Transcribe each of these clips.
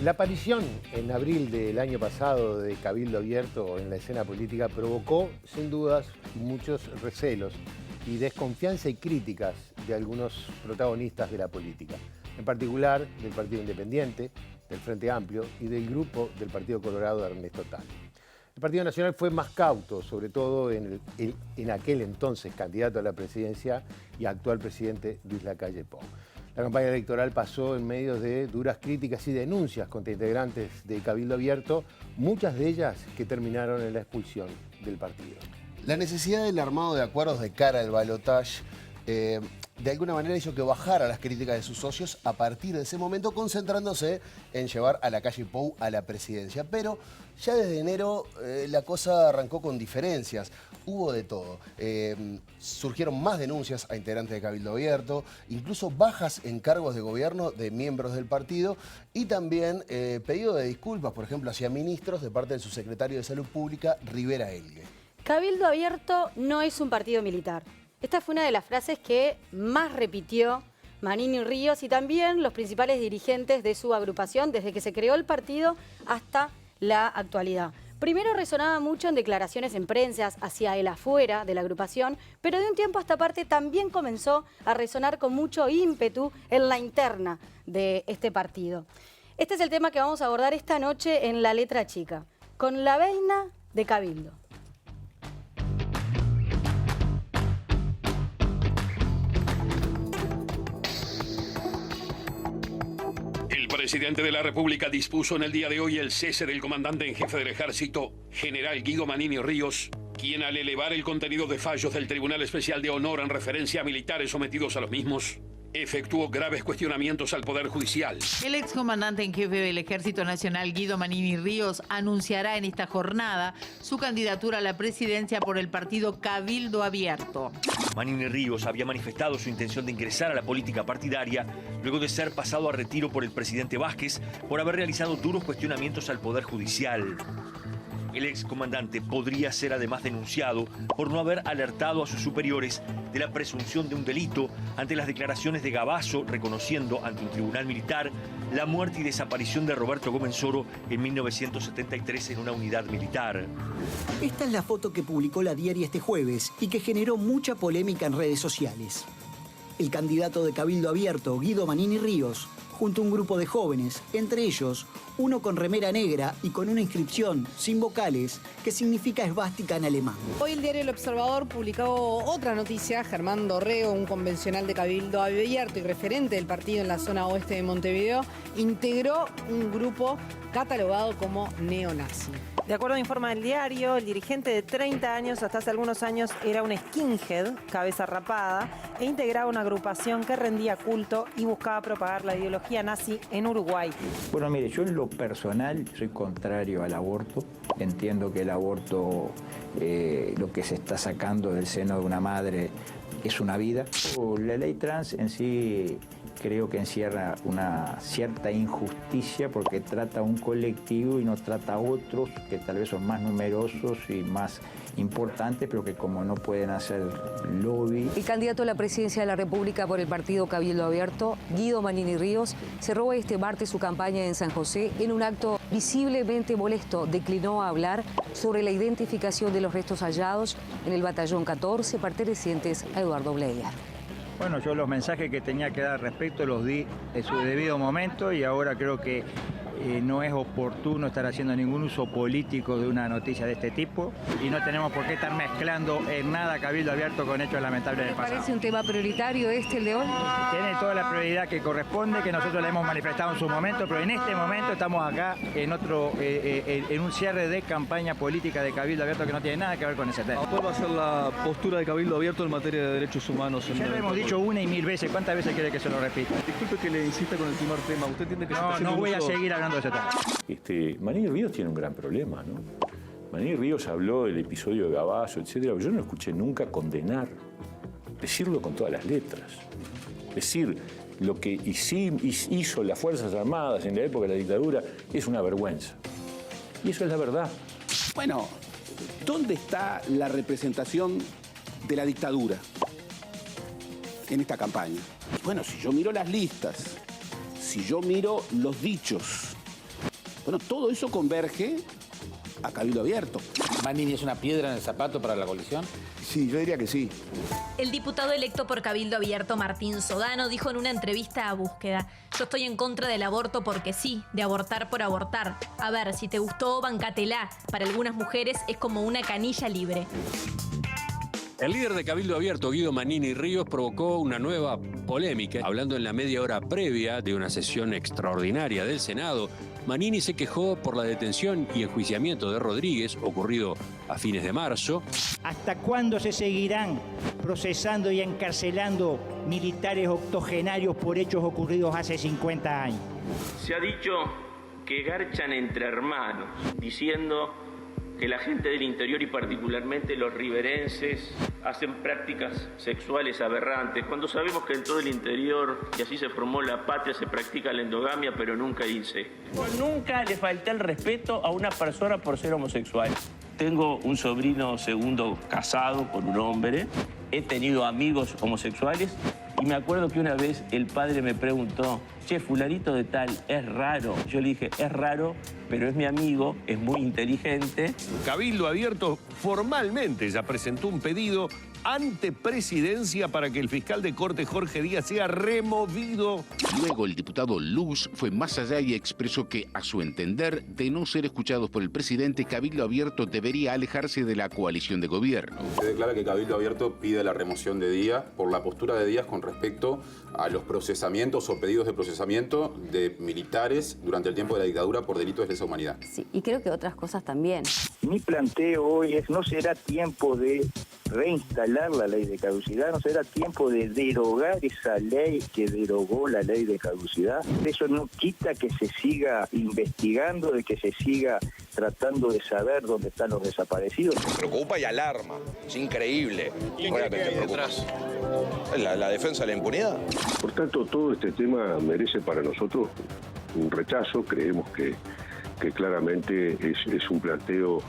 La aparición en abril del año pasado de Cabildo Abierto en la escena política provocó, sin dudas, muchos recelos y desconfianza y críticas de algunos protagonistas de la política, en particular del Partido Independiente, del Frente Amplio y del grupo del Partido Colorado de Ernesto Tal. El Partido Nacional fue más cauto, sobre todo en aquel entonces candidato a la presidencia y actual presidente Luis Lacalle Pou. La campaña electoral pasó en medio de duras críticas y denuncias contra integrantes de Cabildo Abierto, muchas de ellas que terminaron en la expulsión del partido. La necesidad del armado de acuerdos de cara al balotaje de alguna manera hizo que bajara las críticas de sus socios a partir de ese momento, concentrándose en llevar a Lacalle Pou a la presidencia. Pero ya desde enero la cosa arrancó con diferencias. Hubo de todo. Surgieron más denuncias a integrantes de Cabildo Abierto, incluso bajas en cargos de gobierno de miembros del partido y también pedido de disculpas, por ejemplo, hacia ministros de parte del subsecretario de Salud Pública, Rivera Elgue. Cabildo Abierto no es un partido militar. Esta fue una de las frases que más repitió Manini Ríos y también los principales dirigentes de su agrupación desde que se creó el partido hasta la actualidad. Primero resonaba mucho en declaraciones en prensa hacia el afuera de la agrupación, pero de un tiempo a esta parte también comenzó a resonar con mucho ímpetu en la interna de este partido. Este es el tema que vamos a abordar esta noche en La Letra Chica, con la veina de Cabildo. El presidente de la República dispuso en el día de hoy el cese del comandante en jefe del ejército, general Guido Manini Ríos, quien al elevar el contenido de fallos del Tribunal Especial de Honor en referencia a militares sometidos a los mismos, efectuó graves cuestionamientos al Poder Judicial. El excomandante en jefe del Ejército Nacional, Guido Manini Ríos, anunciará en esta jornada su candidatura a la presidencia por el partido Cabildo Abierto. Manini Ríos había manifestado su intención de ingresar a la política partidaria luego de ser pasado a retiro por el presidente Vázquez por haber realizado duros cuestionamientos al Poder Judicial. El excomandante podría ser además denunciado por no haber alertado a sus superiores de la presunción de un delito ante las declaraciones de Gavazo reconociendo ante un tribunal militar la muerte y desaparición de Roberto Gómez Oro en 1973 en una unidad militar. Esta es la foto que publicó La Diaria este jueves y que generó mucha polémica en redes sociales. El candidato de Cabildo Abierto, Guido Manini Ríos, junto a un grupo de jóvenes, entre ellos uno con remera negra y con una inscripción sin vocales que significa esvástica en alemán. Hoy el diario El Observador publicó otra noticia. Germán Dorrego, un convencional de Cabildo Abierto y referente del partido en la zona oeste de Montevideo, integró un grupo catalogado como neonazi. De acuerdo a informa el diario, el dirigente de 30 años hasta hace algunos años era un skinhead, cabeza rapada, e integraba una agrupación que rendía culto y buscaba propagar la ideología nazi en Uruguay. Bueno, mire, yo en lo personal soy contrario al aborto. Entiendo que el aborto, lo que se está sacando del seno de una madre, es una vida. La ley trans en sí creo que encierra una cierta injusticia porque trata a un colectivo y no trata a otros que tal vez son más numerosos y más importantes, pero que como no pueden hacer lobby. El candidato a la presidencia de la República por el partido Cabildo Abierto, Guido Manini Ríos, cerró este martes su campaña en San José. En un acto visiblemente molesto, declinó a hablar sobre la identificación de los restos hallados en el batallón 14 pertenecientes a Eduardo Bleyer. Bueno, yo los mensajes que tenía que dar al respecto los di en su debido momento y ahora creo que no es oportuno estar haciendo ningún uso político de una noticia de este tipo y no tenemos por qué estar mezclando en nada Cabildo Abierto con hechos lamentables del pasado. ¿Parece un tema prioritario el de hoy? Tiene toda la prioridad que corresponde, que nosotros le hemos manifestado en su momento, pero en este momento estamos acá en un cierre de campaña política de Cabildo Abierto que no tiene nada que ver con ese tema. ¿Cuál va a ser la postura de Cabildo Abierto en materia de derechos humanos? Ya lo hemos dicho una y mil veces. ¿Cuántas veces quiere que se lo repita? Disculpe que le insista con el primer tema. ¿Usted entiende que no voy a seguir hablando de ese tema? Manini Ríos tiene un gran problema, ¿no? Manini Ríos habló del episodio de Gavazo, etcétera. Yo no lo escuché nunca condenar, decirlo con todas las letras. Decir lo que hizo las Fuerzas Armadas en la época de la dictadura es una vergüenza. Y eso es la verdad. Bueno, ¿dónde está la representación de la dictadura en esta campaña? Bueno, si yo miro las listas, si yo miro los dichos, Bueno, todo eso converge a Cabildo Abierto. ¿Manini es una piedra en el zapato para la coalición? Sí, yo diría que sí. El diputado electo por Cabildo Abierto, Martín Sodano, dijo en una entrevista a Búsqueda: yo estoy en contra del aborto porque sí, de abortar por abortar. A ver, si te gustó, bancátela. Para algunas mujeres es como una canilla libre. El líder de Cabildo Abierto, Guido Manini Ríos, provocó una nueva polémica. Hablando en la media hora previa de una sesión extraordinaria del Senado, Manini se quejó por la detención y enjuiciamiento de Rodríguez, ocurrido a fines de marzo. ¿Hasta cuándo se seguirán procesando y encarcelando militares octogenarios por hechos ocurridos hace 50 años? Se ha dicho que garchan entre hermanos, diciendo que la gente del interior y particularmente los riverenses hacen prácticas sexuales aberrantes, cuando sabemos que en todo el interior, y así se formó la patria, se practica la endogamia, pero nunca el incesto. Nunca le falté el respeto a una persona por ser homosexual. Tengo un sobrino segundo casado con un hombre, he tenido amigos homosexuales y me acuerdo que una vez el padre me preguntó: che, fulanito de tal, es raro. Yo le dije: es raro, pero es mi amigo, es muy inteligente. Cabildo Abierto formalmente ya presentó un pedido ante Presidencia para que el fiscal de Corte Jorge Díaz sea removido. Luego el diputado Luz fue más allá y expresó que, a su entender, de no ser escuchados por el presidente, Cabildo Abierto debería alejarse de la coalición de gobierno. Se declara que Cabildo Abierto pide la remoción de Díaz por la postura de Díaz con respecto a los procesamientos o pedidos de procesamiento de militares durante el tiempo de la dictadura por delitos de lesa humanidad. Sí, y creo que otras cosas también. Mi planteo hoy es: no será tiempo de reinstalar la ley de caducidad, no será tiempo de derogar esa ley que derogó la ley de caducidad. Eso no quita que se siga investigando, de que se siga tratando de saber dónde están los desaparecidos. Preocupa y alarma, es increíble. La defensa de la impunidad. Por tanto, todo este tema merece para nosotros un rechazo. Creemos que claramente es un planteo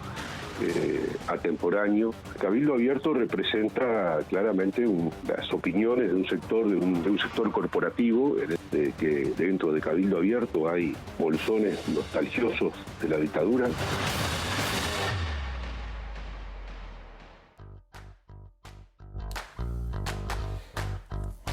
atemporáneo. Cabildo Abierto representa claramente las opiniones de un sector corporativo, que dentro de Cabildo Abierto hay bolsones nostalgiosos de la dictadura.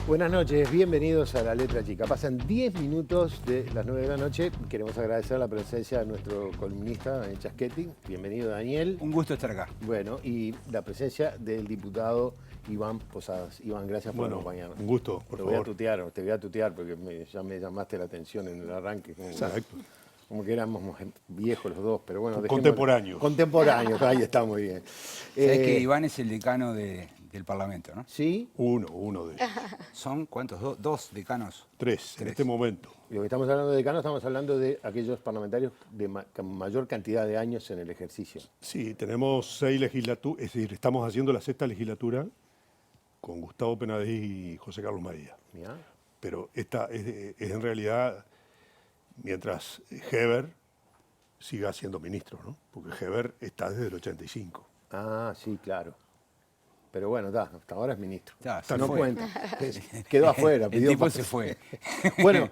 Buenas noches, bienvenidos a La Letra Chica. Pasan 10 minutos de las 9 de la noche. Queremos agradecer la presencia de nuestro columnista, Daniel Chaschetti. Bienvenido, Daniel. Un gusto estar acá. Bueno, y la presencia del diputado Iván Posadas. Iván, gracias por acompañarnos. Un gusto, por favor. Te voy a tutear porque ya me llamaste la atención en el arranque. Exacto. Como que éramos viejos los dos, pero bueno. Contemporáneos. Contemporáneos, ahí está muy bien. Sabés que Iván es el decano del Parlamento, ¿no? Sí. Uno de ellos. ¿Son cuántos? ¿Dos decanos? Tres, en este momento. Lo que estamos hablando de decanos, estamos hablando de aquellos parlamentarios con mayor cantidad de años en el ejercicio. Sí, tenemos 6 legislaturas, es decir, estamos haciendo la 6ª legislatura con Gustavo Penadez y José Carlos María. ¿Ya? Pero esta es en realidad, mientras Heber siga siendo ministro, ¿no? Porque Heber está desde el 85. Ah, sí, claro. Pero bueno, hasta ahora es ministro. No cuenta. Quedó afuera. El tipo se fue. Bueno,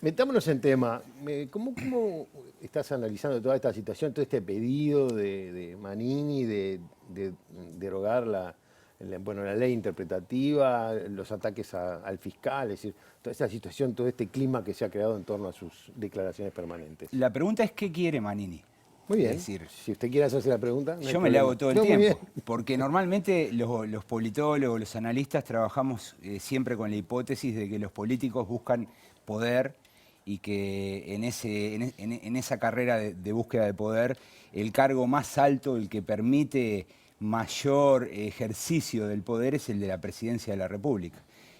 metámonos en tema. ¿Cómo estás analizando toda esta situación, todo este pedido de Manini de derogar la ley interpretativa, los ataques al fiscal, es decir, toda esta situación, todo este clima que se ha creado en torno a sus declaraciones permanentes? La pregunta es: ¿qué quiere Manini? Muy bien. Es decir, si usted quiere hacerse la pregunta, yo me la hago todo el tiempo, porque normalmente los politólogos, los analistas trabajamos siempre con la hipótesis de que los políticos buscan poder y que en esa carrera de búsqueda de poder, el cargo más alto, el que permite mayor ejercicio del poder, es el de la presidencia de la República.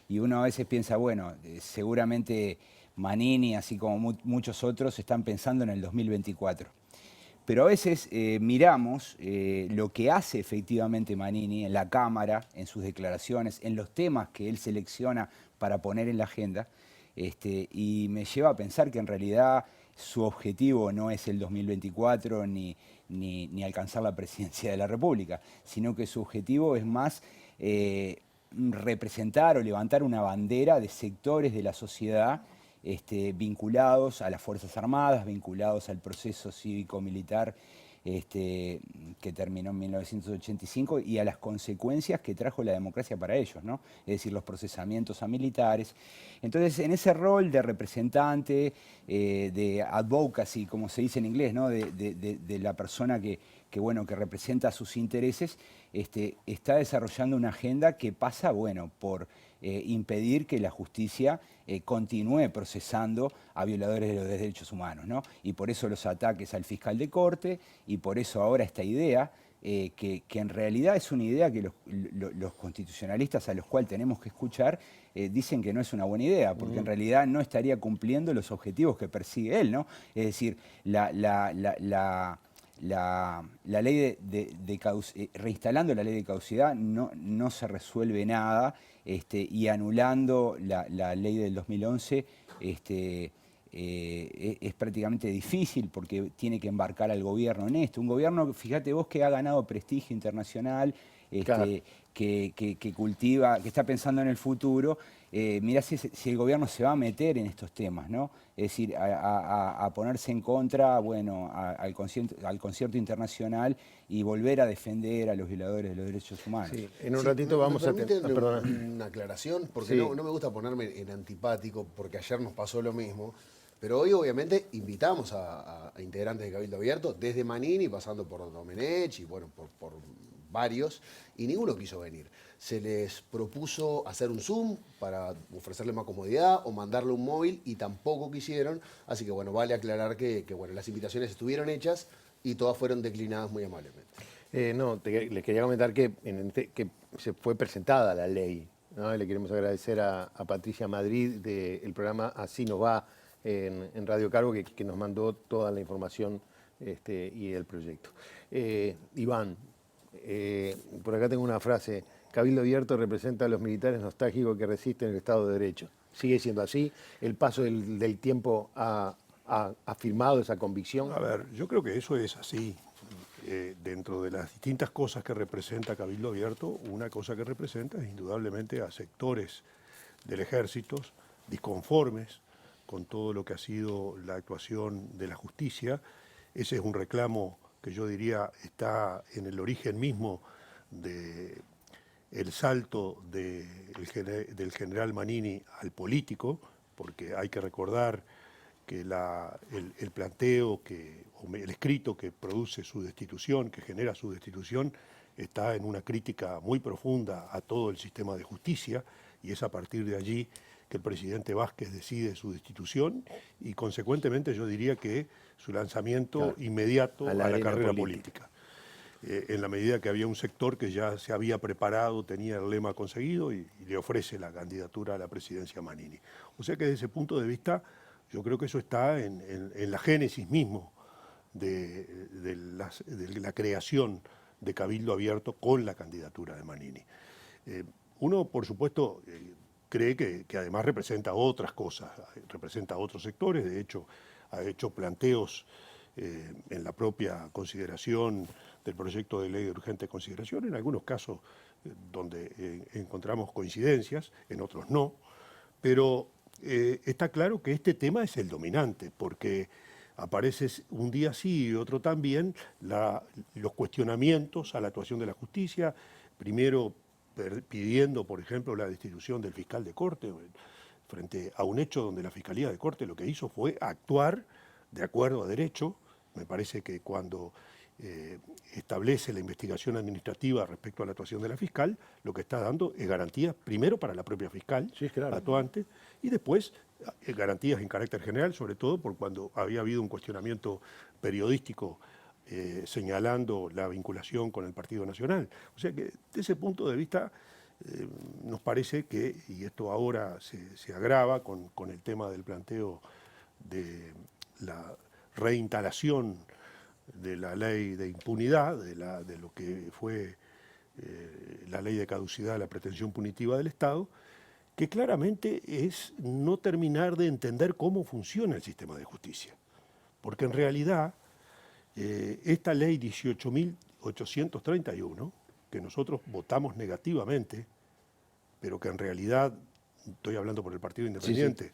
Y uno a veces piensa, bueno, seguramente Manini, así como muchos otros, están pensando en el 2024. Pero a veces miramos lo que hace efectivamente Manini en la Cámara, en sus declaraciones, en los temas que él selecciona para poner en la agenda, y me lleva a pensar que en realidad su objetivo no es el 2024 ni alcanzar la presidencia de la República, sino que su objetivo es más representar o levantar una bandera de sectores de la sociedad vinculados a las Fuerzas Armadas, vinculados al proceso cívico-militar que terminó en 1985 y a las consecuencias que trajo la democracia para ellos, ¿no? Es decir, los procesamientos a militares. Entonces, en ese rol de representante, de advocacy, como se dice en inglés, ¿no? de la persona que representa sus intereses, está desarrollando una agenda que pasa, por impedir que la justicia continúe procesando a violadores de los derechos humanos, ¿no? Y por eso los ataques al fiscal de corte, y por eso ahora esta idea, que en realidad es una idea que los constitucionalistas a los cuales tenemos que escuchar dicen que no es una buena idea, porque en realidad no estaría cumpliendo los objetivos que persigue él, ¿no? Es decir, la ley reinstalando la ley de caducidad no se resuelve nada, y anulando la ley del 2011 es prácticamente difícil, porque tiene que embarcar al gobierno en esto. Un gobierno, fíjate vos, que ha ganado prestigio internacional, que cultiva, que está pensando en el futuro. Mirá si el gobierno se va a meter en estos temas, ¿no? Es decir, a ponerse en contra, al concierto internacional y volver a defender a los violadores de los derechos humanos. Sí, en un ratito vamos a tener una aclaración, porque no me gusta ponerme en antipático, porque ayer nos pasó lo mismo. Pero hoy, obviamente, invitamos a integrantes de Cabildo Abierto, desde Manini, pasando por Domenech y por varios, y ninguno quiso venir. Se les propuso hacer un Zoom para ofrecerle más comodidad o mandarle un móvil y tampoco quisieron. Así que vale aclarar que las invitaciones estuvieron hechas y todas fueron declinadas muy amablemente. Les quería comentar que se fue presentada la ley, ¿no? Le queremos agradecer a Patricia Madrid del programa Así Nos Va en Radio Cargo, que nos mandó toda la información y el proyecto. Iván, por acá tengo una frase: Cabildo Abierto representa a los militares nostálgicos que resisten el Estado de Derecho. ¿Sigue siendo así? ¿El paso del tiempo ha afirmado esa convicción? A ver, yo creo que eso es así. Dentro de las distintas cosas que representa Cabildo Abierto, una cosa que representa es indudablemente a sectores del ejército disconformes con todo lo que ha sido la actuación de la justicia. Ese es un reclamo que yo diría está en el origen mismo del salto del general Manini al político, porque hay que recordar que el planteo, el escrito que produce su destitución, que genera su destitución, está en una crítica muy profunda a todo el sistema de justicia, y es a partir de allí que el presidente Vázquez decide su destitución y, consecuentemente, yo diría que su lanzamiento inmediato a la carrera política. En la medida que había un sector que ya se había preparado, tenía el lema conseguido y le ofrece la candidatura a la presidencia a Manini. O sea que desde ese punto de vista yo creo que eso está en la génesis mismo de la creación de Cabildo Abierto con la candidatura de Manini. Uno, por supuesto, cree que además representa otras cosas, representa otros sectores. De hecho, ha hecho planteos en la propia consideración del proyecto de ley de urgente consideración, en algunos casos donde encontramos coincidencias, en otros no, pero está claro que este tema es el dominante, porque aparece un día sí y otro también los cuestionamientos a la actuación de la justicia, primero pidiendo, por ejemplo, la destitución del fiscal de corte, frente a un hecho donde la Fiscalía de Corte lo que hizo fue actuar de acuerdo a derecho. Me parece que cuando establece la investigación administrativa respecto a la actuación de la fiscal, lo que está dando es garantías, primero para la propia fiscal, actuante, y después garantías en carácter general, sobre todo por cuando había habido un cuestionamiento periodístico señalando la vinculación con el Partido Nacional. O sea que, desde ese punto de vista, nos parece que, y esto ahora se agrava con el tema del planteo de la reinstalación de la ley de impunidad, de lo que fue la ley de caducidad de la pretensión punitiva del Estado, que claramente es no terminar de entender cómo funciona el sistema de justicia. Porque en realidad, esta ley 18.831, que nosotros votamos negativamente, pero que en realidad, estoy hablando por el Partido Independiente,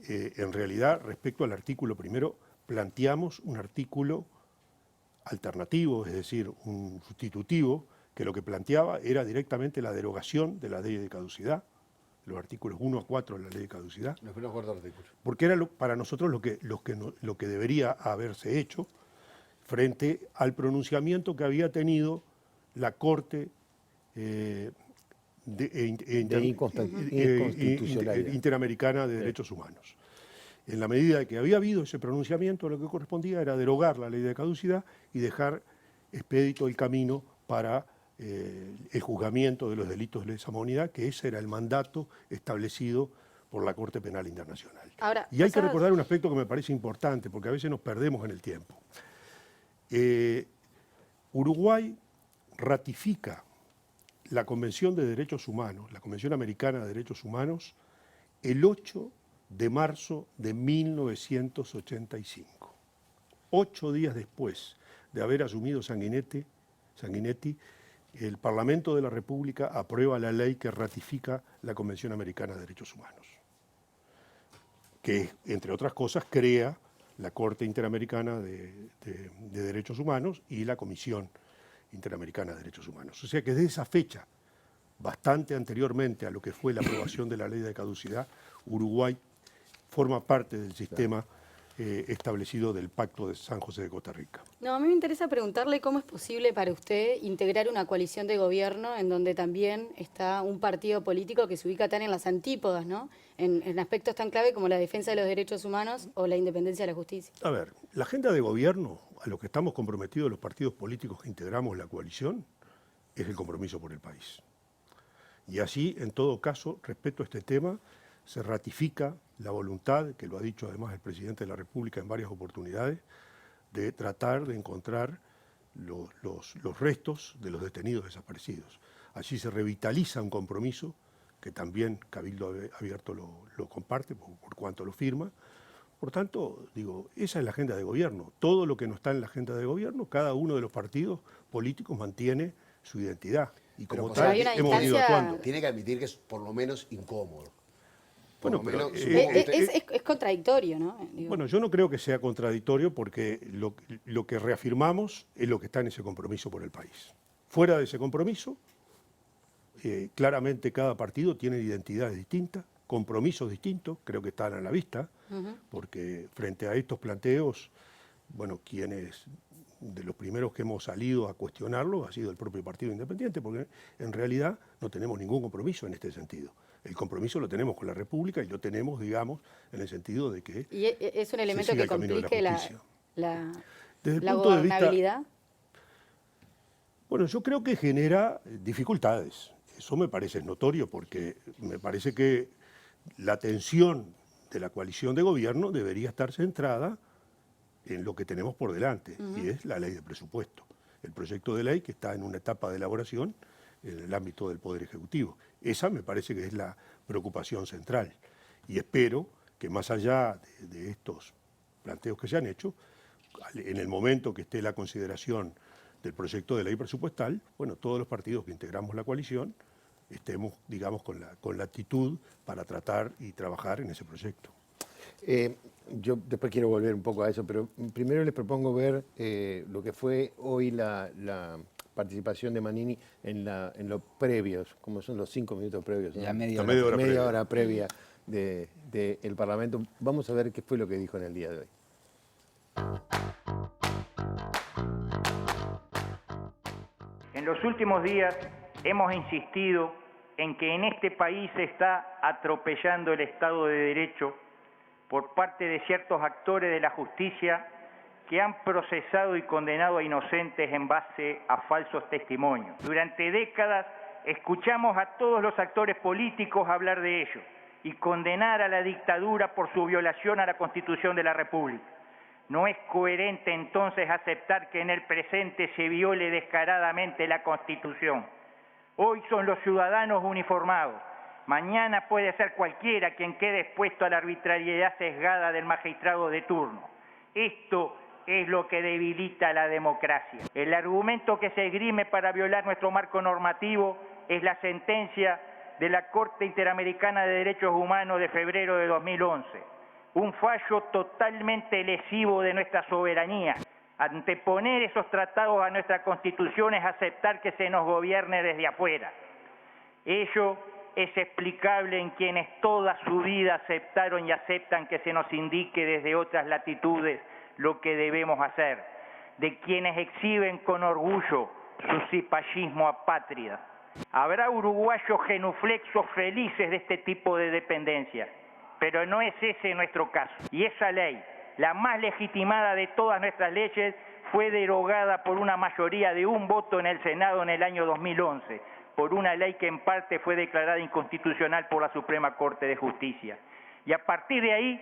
en realidad, respecto al artículo primero, planteamos un artículo alternativo, es decir, un sustitutivo, que lo que planteaba era directamente la derogación de la ley de caducidad, los artículos 1 a 4 de la ley de caducidad. Los primeros 4 artículos. Porque era para nosotros lo que debería haberse hecho frente al pronunciamiento que había tenido la Corte Interamericana de Derechos Humanos. En la medida de que había habido ese pronunciamiento, lo que correspondía era derogar la ley de caducidad y dejar expedito el camino para el juzgamiento de los delitos de lesa humanidad, que ese era el mandato establecido por la Corte Penal Internacional. Ahora, y hay que recordar un aspecto que me parece importante, porque a veces nos perdemos en el tiempo. Uruguay ratifica la Convención de Derechos Humanos, la Convención Americana de Derechos Humanos, el 8 de marzo de 1985. 8 días después de haber asumido Sanguinetti, el Parlamento de la República aprueba la ley que ratifica la Convención Americana de Derechos Humanos, que, entre otras cosas, crea la Corte Interamericana de Derechos Humanos y la Comisión Interamericana de Derechos Humanos. O sea que desde esa fecha, bastante anteriormente a lo que fue la aprobación de la ley de caducidad, Uruguay forma parte del sistema establecido del Pacto de San José de Costa Rica. No, a mí me interesa preguntarle cómo es posible para usted integrar una coalición de gobierno en donde también está un partido político que se ubica tan en las antípodas, ¿no? En aspectos tan clave como la defensa de los derechos humanos o la independencia de la justicia. A ver, la agenda de gobierno a lo que estamos comprometidos los partidos políticos que integramos la coalición es el compromiso por el país. Y así, en todo caso, respecto a este tema, se ratifica la voluntad, que lo ha dicho además el presidente de la República en varias oportunidades, de tratar de encontrar los restos de los detenidos desaparecidos. Así se revitaliza un compromiso que también Cabildo Abierto lo comparte, por cuanto lo firma. Por tanto, digo, esa es la agenda de gobierno. Todo lo que no está en la agenda de gobierno, cada uno de los partidos políticos mantiene su identidad. Y como tal, hemos ido actuando. Tiene que admitir que es por lo menos incómodo. Bueno, pero, es contradictorio, ¿no? Digo. Bueno, yo no creo que sea contradictorio porque lo que reafirmamos es lo que está en ese compromiso por el país. Fuera de ese compromiso, claramente cada partido tiene identidades distintas, compromisos distintos, creo que están a la vista, porque frente a estos planteos, bueno, quienes de los primeros que hemos salido a cuestionarlo ha sido el propio Partido Independiente, porque en realidad no tenemos ningún compromiso en este sentido. El compromiso lo tenemos con la República y lo tenemos, digamos, en el sentido de que ¿Y es un elemento que complique la gobernabilidad? Bueno, yo creo que genera dificultades. Eso me parece notorio porque me parece que la atención de la coalición de gobierno debería estar centrada en lo que tenemos por delante, y es la ley de presupuesto. El proyecto de ley que está en una etapa de elaboración en el ámbito del Poder Ejecutivo. Esa me parece que es la preocupación central. Y espero que más allá de estos planteos que se han hecho, en el momento que esté la consideración del proyecto de ley presupuestal, bueno, todos los partidos que integramos la coalición estemos, digamos, con la actitud para tratar y trabajar en ese proyecto. Yo después quiero volver un poco a eso, pero primero les propongo ver lo que fue hoy la participación de Manini en los previos, como son los 5 minutos previos, ¿no? La media hora previa del Parlamento. Vamos a ver qué fue lo que dijo en el día de hoy. En los últimos días hemos insistido en que en este país se está atropellando el Estado de Derecho por parte de ciertos actores de la justicia que han procesado y condenado a inocentes en base a falsos testimonios. Durante décadas escuchamos a todos los actores políticos hablar de ello y condenar a la dictadura por su violación a la Constitución de la República. ¿No es coherente entonces aceptar que en el presente se viole descaradamente la Constitución? Hoy son los ciudadanos uniformados. Mañana puede ser cualquiera quien quede expuesto a la arbitrariedad sesgada del magistrado de turno. Esto es lo que debilita la democracia. El argumento que se esgrime para violar nuestro marco normativo es la sentencia de la Corte Interamericana de Derechos Humanos de febrero de 2011. un fallo totalmente lesivo de nuestra soberanía. Anteponer esos tratados a nuestra Constitución es aceptar que se nos gobierne desde afuera. Ello es explicable en quienes toda su vida aceptaron y aceptan que se nos indique desde otras latitudes lo que debemos hacer, de quienes exhiben con orgullo su cipallismo apátrida. Habrá uruguayos genuflexos felices de este tipo de dependencia, pero no es ese nuestro caso. Y esa ley, la más legitimada de todas nuestras leyes, fue derogada por una mayoría de un voto en el Senado en el año 2011, por una ley que en parte fue declarada inconstitucional por la Suprema Corte de Justicia. Y a partir de ahí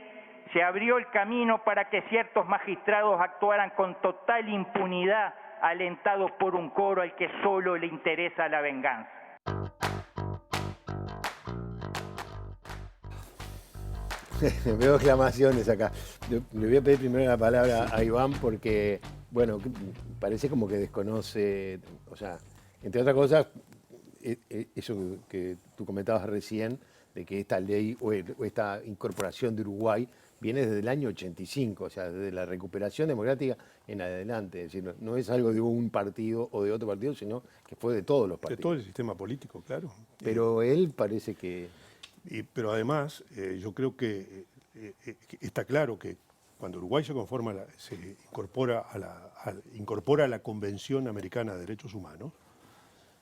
se abrió el camino para que ciertos magistrados actuaran con total impunidad, alentados por un coro al que solo le interesa la venganza. Veo exclamaciones acá. Le voy a pedir primero la palabra a Iván porque, bueno, parece como que desconoce, o sea, entre otras cosas, eso que tú comentabas recién, de que esta ley o esta incorporación de Uruguay viene desde el año 85, o sea, desde la recuperación democrática en adelante. Es decir, no es algo de un partido o de otro partido, sino que fue de todos los partidos. De todo el sistema político, claro. Pero él parece que... Pero además, yo creo que está claro que cuando Uruguay se incorpora a la Convención Americana de Derechos Humanos,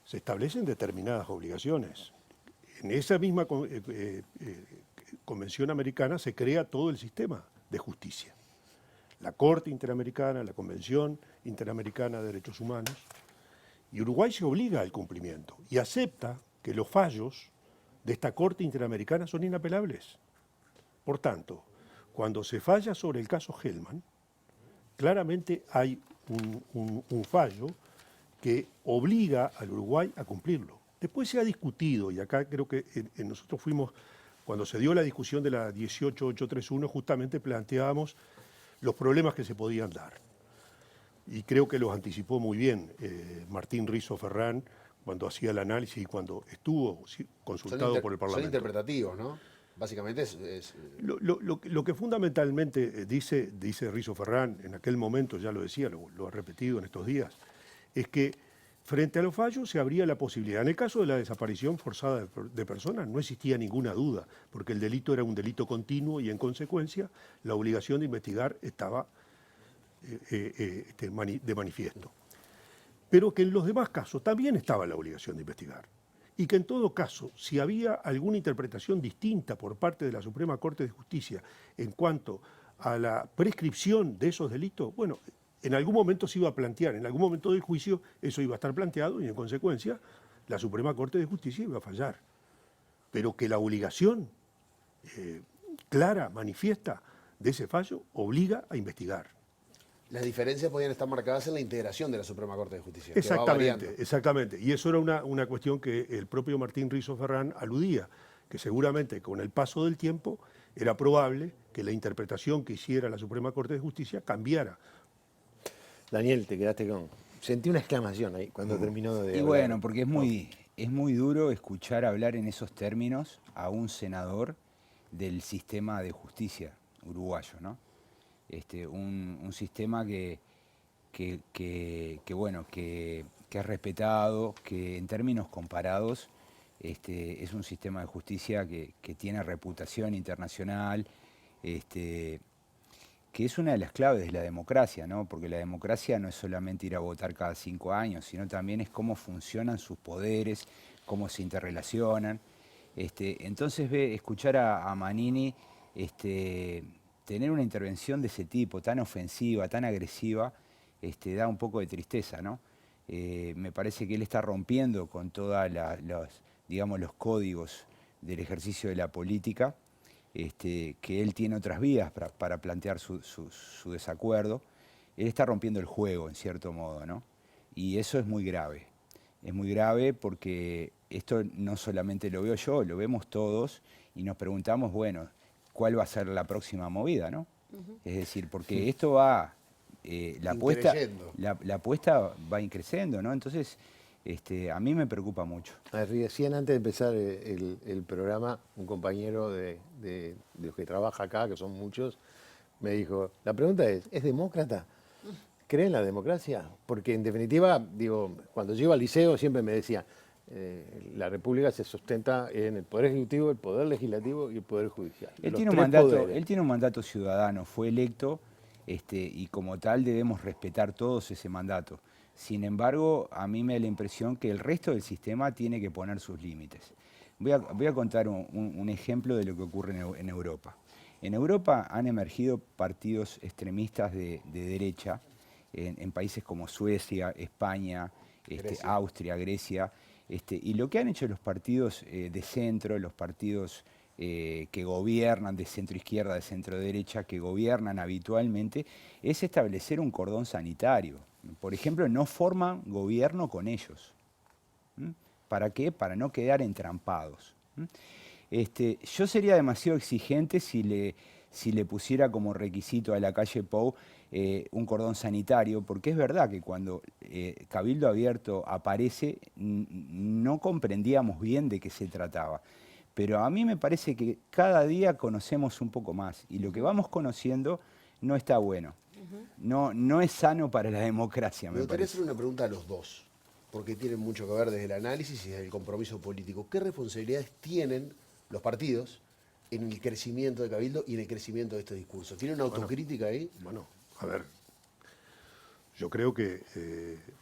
se establecen determinadas obligaciones. En esa misma Convención Americana se crea todo el sistema de justicia. La Corte Interamericana, la Convención Interamericana de Derechos Humanos, y Uruguay se obliga al cumplimiento y acepta que los fallos de esta Corte Interamericana son inapelables. Por tanto, cuando se falla sobre el caso Hellman, claramente hay un fallo que obliga al Uruguay a cumplirlo. Después se ha discutido, y acá creo que nosotros fuimos, cuando se dio la discusión de la 18831, justamente planteábamos los problemas que se podían dar. Y creo que los anticipó muy bien Martín Rizzo Ferrán cuando hacía el análisis y cuando estuvo consultado por el Parlamento. Son interpretativos, ¿no? Básicamente es... Lo que fundamentalmente dice Rizzo Ferrán, en aquel momento, ya lo decía, lo ha repetido en estos días, es que frente a los fallos se abría la posibilidad. En el caso de la desaparición forzada de personas no existía ninguna duda, porque el delito era un delito continuo y en consecuencia la obligación de investigar estaba de manifiesto. Pero que en los demás casos también estaba la obligación de investigar. Y que en todo caso, si había alguna interpretación distinta por parte de la Suprema Corte de Justicia en cuanto a la prescripción de esos delitos, bueno, en algún momento se iba a plantear, en algún momento del juicio eso iba a estar planteado y en consecuencia la Suprema Corte de Justicia iba a fallar. Pero que la obligación clara, manifiesta de ese fallo obliga a investigar. Las diferencias podían estar marcadas en la integración de la Suprema Corte de Justicia. Exactamente. Y eso era una cuestión que el propio Martín Rizzo Ferrán aludía, que seguramente con el paso del tiempo era probable que la interpretación que hiciera la Suprema Corte de Justicia cambiara. Daniel, te quedaste con... Sentí una exclamación ahí cuando terminó de... Y bueno, porque es muy duro escuchar hablar en esos términos a un senador del sistema de justicia uruguayo, ¿no? Un sistema que es respetado, que en términos comparados es un sistema de justicia que tiene reputación internacional, que es una de las claves de la democracia, ¿no? Porque la democracia no es solamente ir a votar cada 5 años, sino también es cómo funcionan sus poderes, cómo se interrelacionan. Entonces escuchar a Manini tener una intervención de ese tipo, tan ofensiva, tan agresiva, da un poco de tristeza, ¿no? Me parece que él está rompiendo con todos los códigos del ejercicio de la política, que él tiene otras vías para plantear su desacuerdo. Él está rompiendo el juego, en cierto modo, ¿no? Y eso es muy grave. Es muy grave porque esto no solamente lo veo yo, lo vemos todos y nos preguntamos, bueno, ¿cuál va a ser la próxima movida, no? Es decir, porque esto va, la apuesta va increciendo, ¿no? Entonces, A mí me preocupa mucho. Recién antes de empezar el programa, un compañero de los que trabaja acá, que son muchos, me dijo, la pregunta ¿es demócrata? ¿Cree en la democracia? Porque en definitiva, digo, cuando yo iba al liceo siempre me decía, la República se sustenta en el Poder Ejecutivo, el Poder Legislativo y el Poder Judicial. Él Los tiene un mandato ciudadano, fue electo y como tal debemos respetar todos ese mandato. Sin embargo, a mí me da la impresión que el resto del sistema tiene que poner sus límites. Voy a contar un ejemplo de lo que ocurre en Europa. En Europa han emergido partidos extremistas de derecha en países como Suecia, España, Austria, Grecia. Y lo que han hecho los partidos de centro, los partidos que gobiernan de centro-izquierda, de centro-derecha, que gobiernan habitualmente, es establecer un cordón sanitario. Por ejemplo, no forman gobierno con ellos. ¿Para qué? Para no quedar entrampados. Yo sería demasiado exigente si le pusiera como requisito a la calle Pou un cordón sanitario, porque es verdad que cuando Cabildo Abierto aparece no comprendíamos bien de qué se trataba. Pero a mí me parece que cada día conocemos un poco más y lo que vamos conociendo no está bueno. No es sano para la democracia, Me gustaría hacer una pregunta a los dos, porque tienen mucho que ver desde el análisis y desde el compromiso político. ¿Qué responsabilidades tienen los partidos en el crecimiento de Cabildo y en el crecimiento de este discurso? ¿Tienen una autocrítica ahí? Bueno, a ver, yo creo que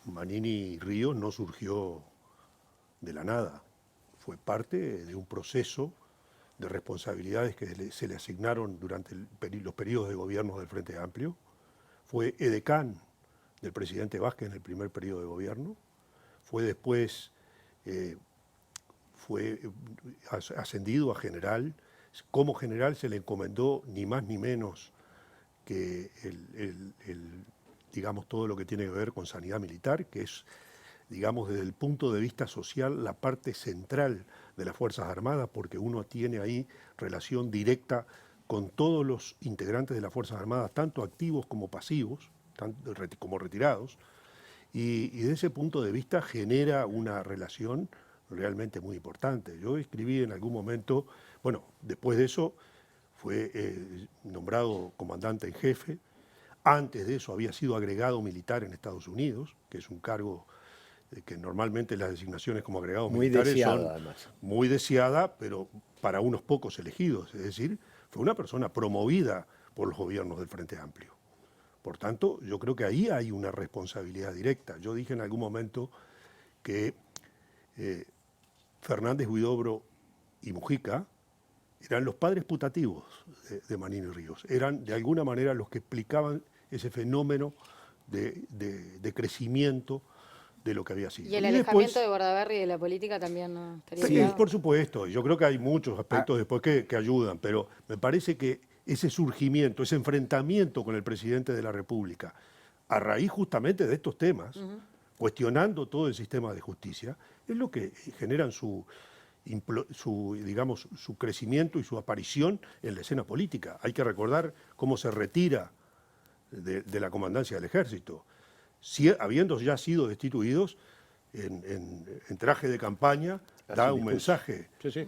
Manini Ríos no surgió de la nada. Fue parte de un proceso de responsabilidades que se le asignaron durante los periodos de gobierno del Frente Amplio. Fue edecán del presidente Vázquez en el primer periodo de gobierno. Fue después, fue ascendido a general. Como general se le encomendó ni más ni menos que digamos, todo lo que tiene que ver con sanidad militar, que es, digamos, desde el punto de vista social, la parte central de las Fuerzas Armadas, porque uno tiene ahí relación directa con todos los integrantes de las Fuerzas Armadas, tanto activos como pasivos, como retirados, y desde ese punto de vista genera una relación realmente muy importante. Yo escribí en algún momento, bueno, después de eso fue nombrado comandante en jefe, antes de eso había sido agregado militar en Estados Unidos, que es un cargo que normalmente las designaciones como agregados militares son además muy deseada, pero para unos pocos elegidos, es decir, fue una persona promovida por los gobiernos del Frente Amplio. Por tanto, yo creo que ahí hay una responsabilidad directa. Yo dije en algún momento que Fernández, Huidobro y Mujica eran los padres putativos de Manini Ríos. Eran de alguna manera los que explicaban ese fenómeno de crecimiento de lo que había sido. Y el alejamiento de Bordaberry de la política también no estaría Sí, ligado. por supuesto. Yo creo que hay muchos aspectos después que ayudan, pero me parece que ese surgimiento, ese enfrentamiento con el presidente de la República, a raíz justamente de estos temas, cuestionando todo el sistema de justicia, es lo que generan digamos, su crecimiento y su aparición en la escena política. Hay que recordar cómo se retira de la comandancia del ejército. Habiendo ya sido destituidos, en traje de campaña, da un mensaje. Sí, sí.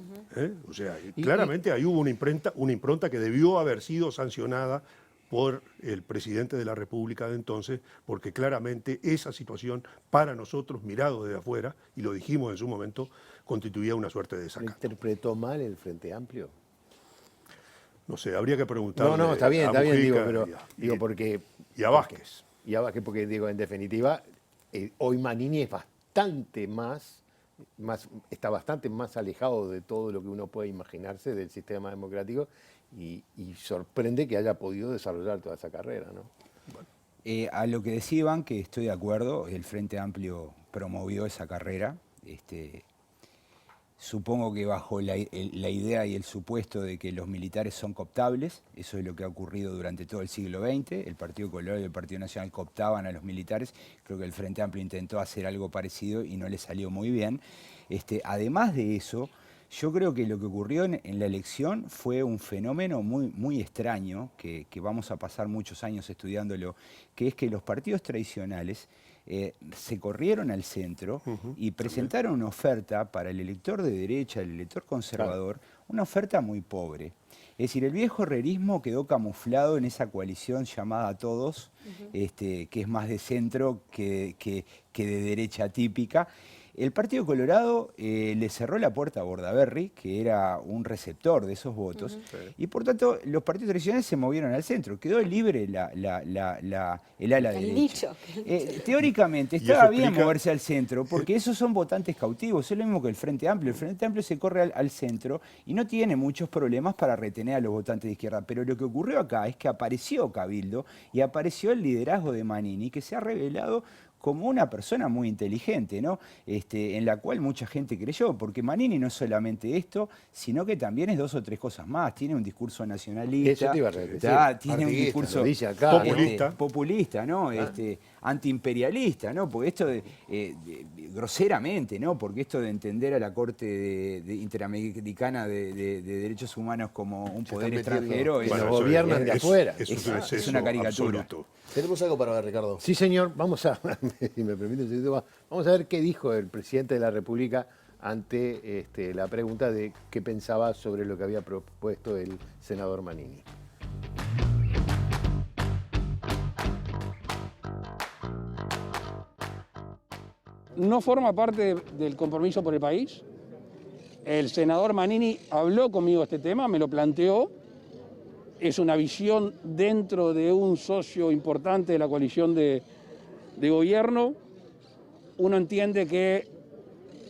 O sea, claramente ahí hubo una impronta que debió haber sido sancionada por el presidente de la República de entonces, porque claramente esa situación para nosotros, mirado desde afuera, y lo dijimos en su momento, constituía una suerte de desacato. ¿Interpretó mal el Frente Amplio? No sé, habría que preguntarle No, está bien, digo, pero porque... Y a Vázquez. Y a Vázquez, porque digo, en definitiva, hoy Manini es está bastante más alejado de todo lo que uno puede imaginarse del sistema democrático y sorprende que haya podido desarrollar toda esa carrera, ¿no? Bueno. A lo que decía Iván, que estoy de acuerdo, el Frente Amplio promovió esa carrera. Supongo que bajo la idea y el supuesto de que los militares son cooptables, eso es lo que ha ocurrido durante todo el siglo XX, el Partido Colorado y el Partido Nacional cooptaban a los militares, creo que el Frente Amplio intentó hacer algo parecido y no le salió muy bien. Además de eso, yo creo que lo que ocurrió en la elección fue un fenómeno muy extraño, que vamos a pasar muchos años estudiándolo, que es que los partidos tradicionales se corrieron al centro y presentaron una oferta para el elector de derecha, el elector conservador, una oferta muy pobre. Es decir, el viejo herrerismo quedó camuflado en esa coalición llamada Todos, que es más de centro que de derecha típica. El Partido Colorado le cerró la puerta a Bordaberry, que era un receptor de esos votos, y por tanto los partidos tradicionales se movieron al centro. Quedó libre el ala derecha. Teóricamente estaba bien moverse al centro, porque esos son votantes cautivos. Es lo mismo que el Frente Amplio. El Frente Amplio se corre al centro y no tiene muchos problemas para retener a los votantes de izquierda. Pero lo que ocurrió acá es que apareció Cabildo y apareció el liderazgo de Manini, que se ha revelado como una persona muy inteligente, ¿no? En la cual mucha gente creyó, porque Manini no es solamente esto, sino que también es 2 o 3 cosas más. Tiene un discurso nacionalista, eso te iba a decir, tiene un discurso populista, ¿no? Antiimperialista, ¿no? Porque esto groseramente, ¿no? Porque esto de entender a la Corte Interamericana de Derechos Humanos como un poder extranjero lo gobiernan de afuera. Es una caricatura. Absoluto. Tenemos algo para ver, Ricardo. Sí, señor. Vamos a, si me permite, vamos a ver qué dijo el presidente de la República ante la pregunta de qué pensaba sobre lo que había propuesto el senador Manini. No forma parte del compromiso por el país. El senador Manini habló conmigo de este tema, me lo planteó. Es una visión dentro de un socio importante de la coalición de gobierno. Uno entiende que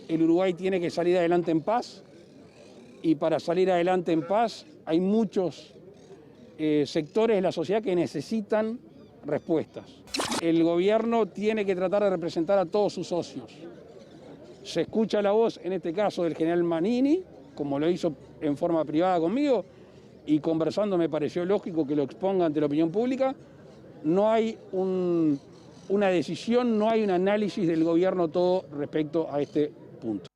el Uruguay tiene que salir adelante en paz, y para salir adelante en paz hay muchos sectores de la sociedad que necesitan respuestas. El gobierno tiene que tratar de representar a todos sus socios. Se escucha la voz, en este caso, del general Manini, como lo hizo en forma privada conmigo, y conversando me pareció lógico que lo exponga ante la opinión pública. No hay una decisión, no hay un análisis del gobierno todo respecto a este punto.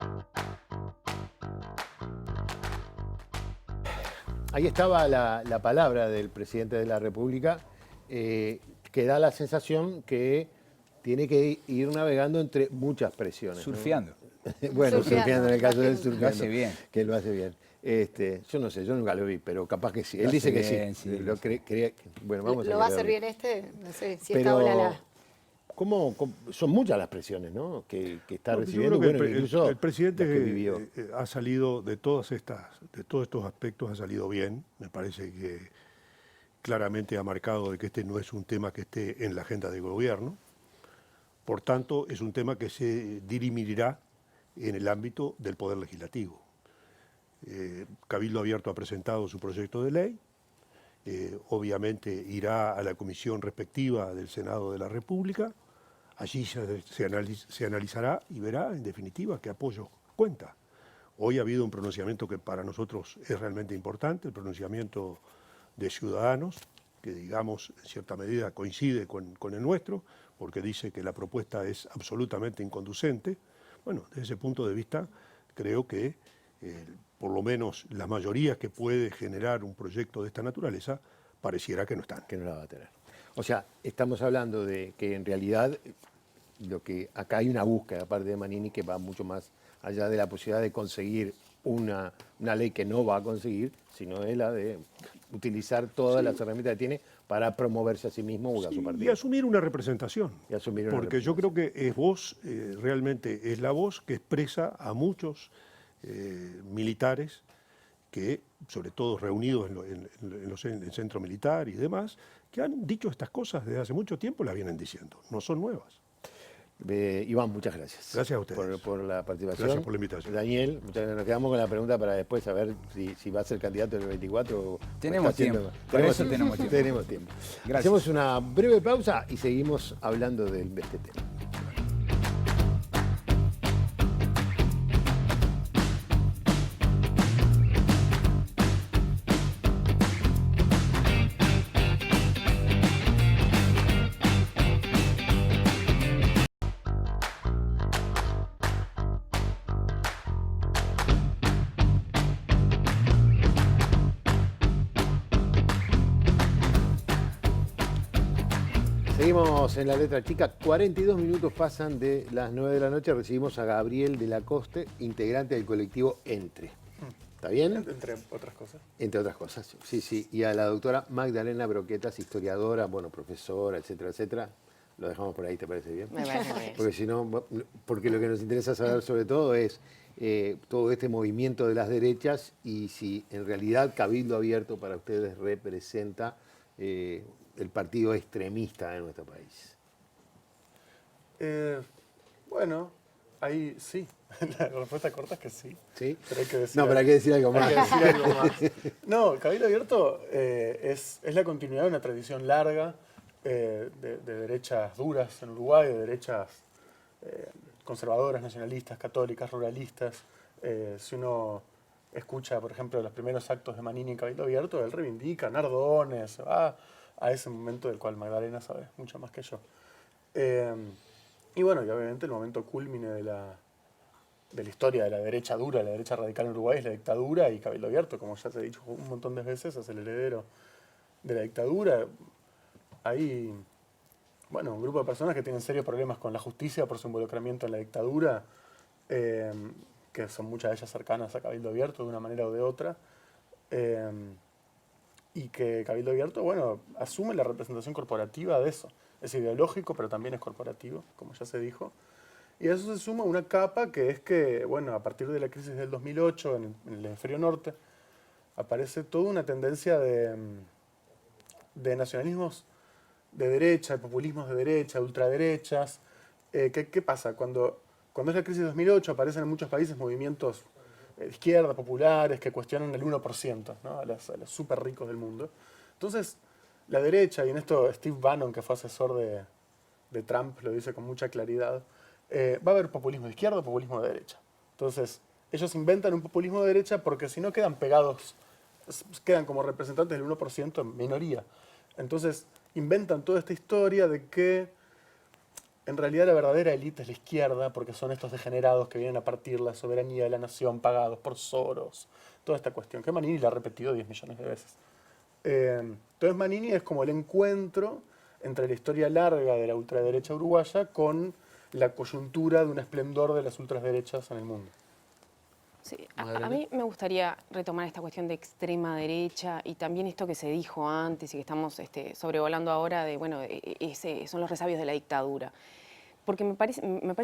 Ahí estaba la palabra del presidente de la República, que da la sensación que tiene que ir navegando entre muchas presiones. Surfeando. ¿No? Bueno, surfeando en el caso del surfeando. Lo hace bien. Que lo hace bien. Yo no sé, yo nunca lo vi, pero capaz que sí. Él dice que sí. Bueno, vamos ¿Lo va a hacer bien no sé, si está la... ¿Cómo? Son muchas las presiones, ¿no? que está recibiendo. Yo creo que incluso el presidente que vivió. Ha salido de todos estos aspectos, ha salido bien. Me parece que claramente ha marcado de que este no es un tema que esté en la agenda de gobierno. Por tanto, es un tema que se dirimirá en el ámbito del Poder Legislativo. Cabildo Abierto ha presentado su proyecto de ley. Obviamente irá a la comisión respectiva del Senado de la República. Allí se analizará y verá, en definitiva, qué apoyo cuenta. Hoy ha habido un pronunciamiento que para nosotros es realmente importante, el pronunciamiento de Ciudadanos, que digamos en cierta medida coincide con el nuestro, porque dice que la propuesta es absolutamente inconducente. Bueno, desde ese punto de vista creo que por lo menos las mayorías que puede generar un proyecto de esta naturaleza pareciera que no están. Que no la va a tener. O sea, estamos hablando de que en realidad acá hay una búsqueda de parte de Manini que va mucho más allá de la posibilidad de conseguir una ley que no va a conseguir, sino de la de utilizar todas las herramientas que tiene para promoverse a sí mismo o a su partido. Y asumir una representación. Porque yo creo que es voz, realmente es la voz que expresa a muchos militares que, sobre todo reunidos en el centro militar y demás, que han dicho estas cosas desde hace mucho tiempo, las vienen diciendo, no son nuevas. Iván, muchas gracias. Gracias a ustedes. Por la participación. Gracias por la invitación. Daniel, muchas gracias. Nos quedamos con la pregunta para después saber si va a ser candidato en el 24. Tenemos tiempo. Tenemos tiempo. Tenemos tiempo. Gracias. Hacemos una breve pausa y seguimos hablando de este tema. Seguimos en la letra chica. 42 minutos pasan de las 9 de la noche. Recibimos a Gabriel de la Coste, integrante del colectivo Entre. ¿Está bien? Entre otras cosas. Entre otras cosas, sí, sí. Y a la doctora Magdalena Broquetas, historiadora, bueno, profesora, etcétera, etcétera. Lo dejamos por ahí, ¿te parece bien? Me parece bien. Porque si no, porque lo que nos interesa saber sobre todo es todo este movimiento de las derechas y si en realidad Cabildo Abierto para ustedes representa el partido extremista de nuestro país. Bueno, ahí sí. La respuesta corta es que sí. ¿Sí? Pero hay que decir No, pero hay que decir algo más. Hay que decir algo más. No, Cabildo Abierto es la continuidad de una tradición larga de derechas duras en Uruguay, de derechas conservadoras, nacionalistas, católicas, ruralistas. Si uno escucha, por ejemplo, los primeros actos de Manini en Cabildo Abierto, él reivindica Nardones, va a ese momento del cual Magdalena sabe mucho más que yo. Y bueno, y obviamente el momento cúlmine de la historia de la derecha dura, de la derecha radical en Uruguay es la dictadura, y Cabildo Abierto, como ya se ha dicho un montón de veces, es el heredero de la dictadura. Hay, bueno, un grupo de personas que tienen serios problemas con la justicia por su involucramiento en la dictadura, que son muchas de ellas cercanas a Cabildo Abierto de una manera o de otra, y que Cabildo Abierto, bueno, asume la representación corporativa de eso. Es ideológico, pero también es corporativo, como ya se dijo. Y a eso se suma una capa que es que, bueno, a partir de la crisis del 2008 en el hemisferio norte, aparece toda una tendencia de nacionalismos de derecha, de populismos de derecha, de ultraderechas. ¿Qué pasa? Cuando es la crisis de 2008 aparecen en muchos países movimientos de izquierda, populares, que cuestionan el 1%, ¿no? a los súper ricos del mundo. Entonces, la derecha, y en esto Steve Bannon, que fue asesor de Trump, lo dice con mucha claridad, va a haber populismo de izquierda, populismo de derecha. Entonces, ellos inventan un populismo de derecha porque si no quedan pegados, quedan como representantes del 1% en minoría. Entonces, inventan toda esta historia de que en realidad la verdadera élite es la izquierda, porque son estos degenerados que vienen a partir la soberanía de la nación pagados por Soros. Toda esta cuestión, que Manini la ha repetido 10 millones de veces. Entonces Manini es como el encuentro entre la historia larga de la ultraderecha uruguaya con la coyuntura de un esplendor de las ultraderechas en el mundo. Sí, a mí me gustaría retomar esta cuestión de extrema derecha y también esto que se dijo antes y que estamos sobrevolando ahora de, bueno, son los resabios de la dictadura. Porque me parece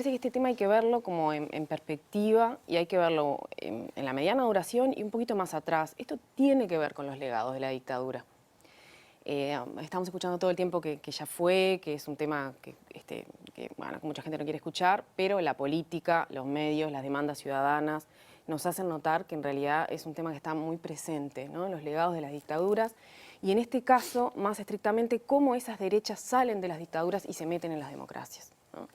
que este tema hay que verlo como en perspectiva y hay que verlo en la mediana duración y un poquito más atrás. Esto tiene que ver con los legados de la dictadura. Estamos escuchando todo el tiempo que ya fue, que es un tema que bueno, mucha gente no quiere escuchar, pero la política, los medios, las demandas ciudadanas nos hacen notar que en realidad es un tema que está muy presente, ¿no? Los legados de las dictaduras y en este caso, más estrictamente, cómo esas derechas salen de las dictaduras y se meten en las democracias, ¿no?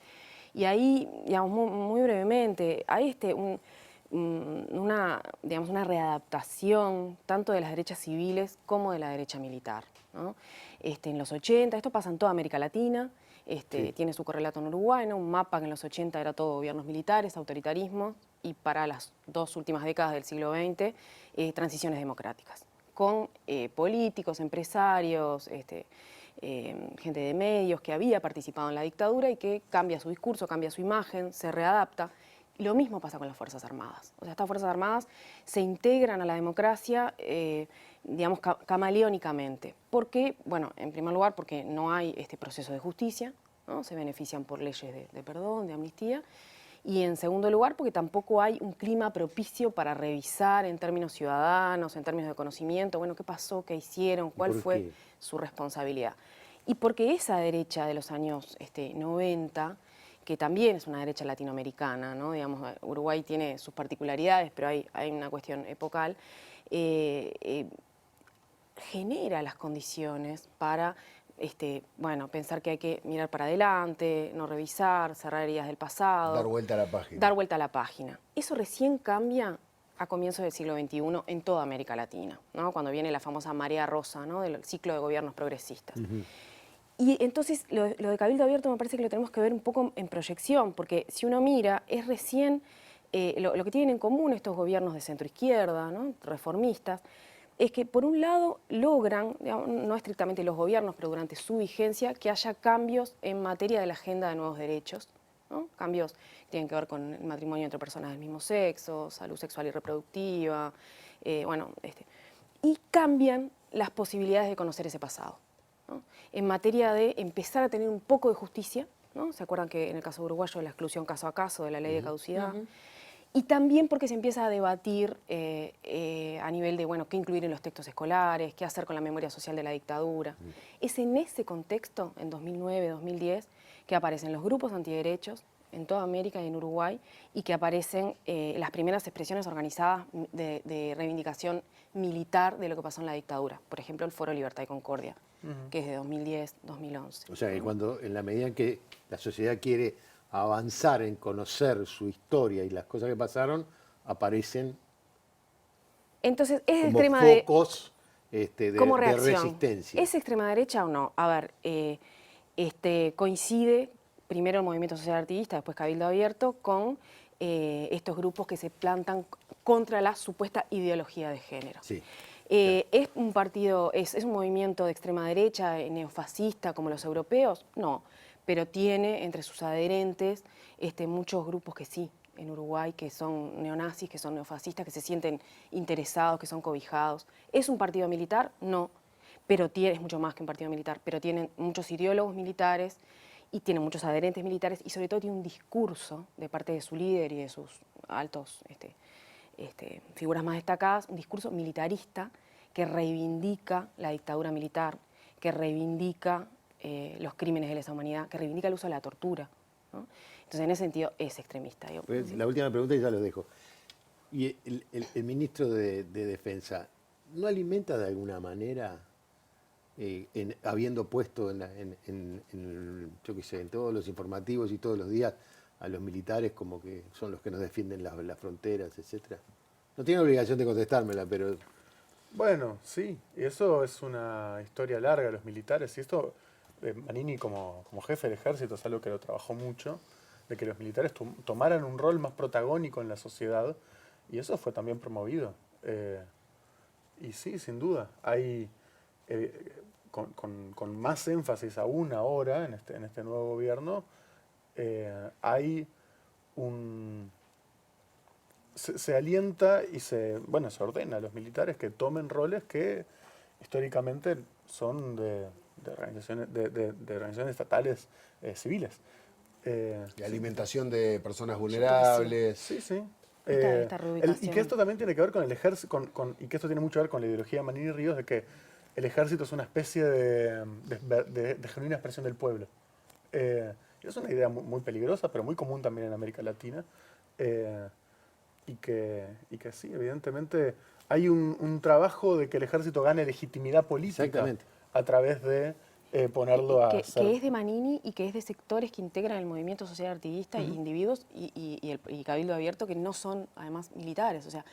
Y ahí, digamos, muy brevemente, hay una readaptación tanto de las derechas civiles como de la derecha militar, ¿no? En los 80, esto pasa en toda América Latina, sí. Tiene su correlato en Uruguay, ¿no? Un mapa que en los 80 era todo gobiernos militares, autoritarismo, y para las 2 últimas décadas del siglo XX, transiciones democráticas, con políticos, empresarios, gente de medios que había participado en la dictadura y que cambia su discurso, cambia su imagen, se readapta. Lo mismo pasa con las Fuerzas Armadas. O sea, estas Fuerzas Armadas se integran a la democracia, digamos, camaleónicamente. ¿Por qué? Bueno, en primer lugar, porque no hay este proceso de justicia, ¿no? Se benefician por leyes de perdón, de amnistía. Y en segundo lugar, porque tampoco hay un clima propicio para revisar en términos ciudadanos, en términos de conocimiento, bueno, qué pasó, qué hicieron, cuál fue su responsabilidad. Y porque esa derecha de los años 90, que también es una derecha latinoamericana, ¿no? Digamos, Uruguay tiene sus particularidades, pero hay una cuestión epocal, genera las condiciones para bueno, pensar que hay que mirar para adelante, no revisar, cerrar heridas del pasado. Dar vuelta a la página. Dar vuelta a la página. Eso recién cambia a comienzos del siglo XXI en toda América Latina, ¿no? Cuando viene la famosa marea rosa, ¿no? Del ciclo de gobiernos progresistas. Y entonces lo de Cabildo Abierto me parece que lo tenemos que ver un poco en proyección, porque si uno mira, es recién lo que tienen en común estos gobiernos de centro-izquierda, ¿no? Reformistas, es que por un lado logran, digamos, no estrictamente los gobiernos, pero durante su vigencia, que haya cambios en materia de la agenda de nuevos derechos, ¿no? Cambios que tienen que ver con el matrimonio entre personas del mismo sexo, salud sexual y reproductiva, y cambian las posibilidades de conocer ese pasado, ¿no? En materia de empezar a tener un poco de justicia, ¿no? ¿Se acuerdan que en el caso uruguayo la exclusión caso a caso de la ley de caducidad? Y también porque se empieza a debatir a nivel de, bueno, qué incluir en los textos escolares, qué hacer con la memoria social de la dictadura. Es en ese contexto, en 2009, 2010, que aparecen los grupos antiderechos en toda América y en Uruguay, y que aparecen las primeras expresiones organizadas de reivindicación militar de lo que pasó en la dictadura. Por ejemplo, el Foro Libertad y Concordia, que es de 2010, 2011. O sea, que cuando, en la medida en que la sociedad quiere avanzar en conocer su historia y las cosas que pasaron, aparecen entonces, es como extrema focos de resistencia. ¿Es extrema derecha o no? A ver, coincide primero el movimiento social activista, después Cabildo Abierto, con estos grupos que se plantan contra la supuesta ideología de género. Sí. ¿Es un partido, es un movimiento de extrema derecha, neofascista como los europeos? No, pero tiene entre sus adherentes muchos grupos que sí, en Uruguay, que son neonazis, que son neofascistas, que se sienten interesados, que son cobijados. ¿Es un partido militar? No, pero es mucho más que un partido militar, pero tienen muchos ideólogos militares y tiene muchos adherentes militares, y sobre todo tiene un discurso de parte de su líder y de sus altos figuras más destacadas, un discurso militarista que reivindica la dictadura militar, que reivindica los crímenes de lesa humanidad, que reivindica el uso de la tortura, ¿no? Entonces, en ese sentido, es extremista. Pues, la última pregunta y ya lo dejo. ¿Y el ministro de Defensa no alimenta de alguna manera, habiendo puesto yo qué sé, en todos los informativos y todos los días a los militares como que son los que nos defienden las fronteras, etcétera? No tiene obligación de contestármela, pero... Bueno, sí, y eso es una historia larga de los militares, y esto, Manini como jefe del ejército es algo que lo trabajó mucho, de que los militares tomaran un rol más protagónico en la sociedad, y eso fue también promovido. Y sí, sin duda, hay, con más énfasis aún ahora, en este nuevo gobierno, hay se alienta y se ordena a los militares que tomen roles que históricamente son de organizaciones estatales civiles. De alimentación de personas vulnerables. Sí, sí. Esta Y que esto también tiene que ver con el ejército, y que esto tiene mucho que ver con la ideología de Manini Ríos, de que el ejército es una especie de genuina expresión del pueblo. Es una idea muy peligrosa, pero muy común también en América Latina. Y que sí, evidentemente hay un trabajo de que el ejército gane legitimidad política a través de ponerlo a hacer. Que es de Manini y que es de sectores que integran el movimiento social activista, individuos y Cabildo Abierto que no son además militares. O sea,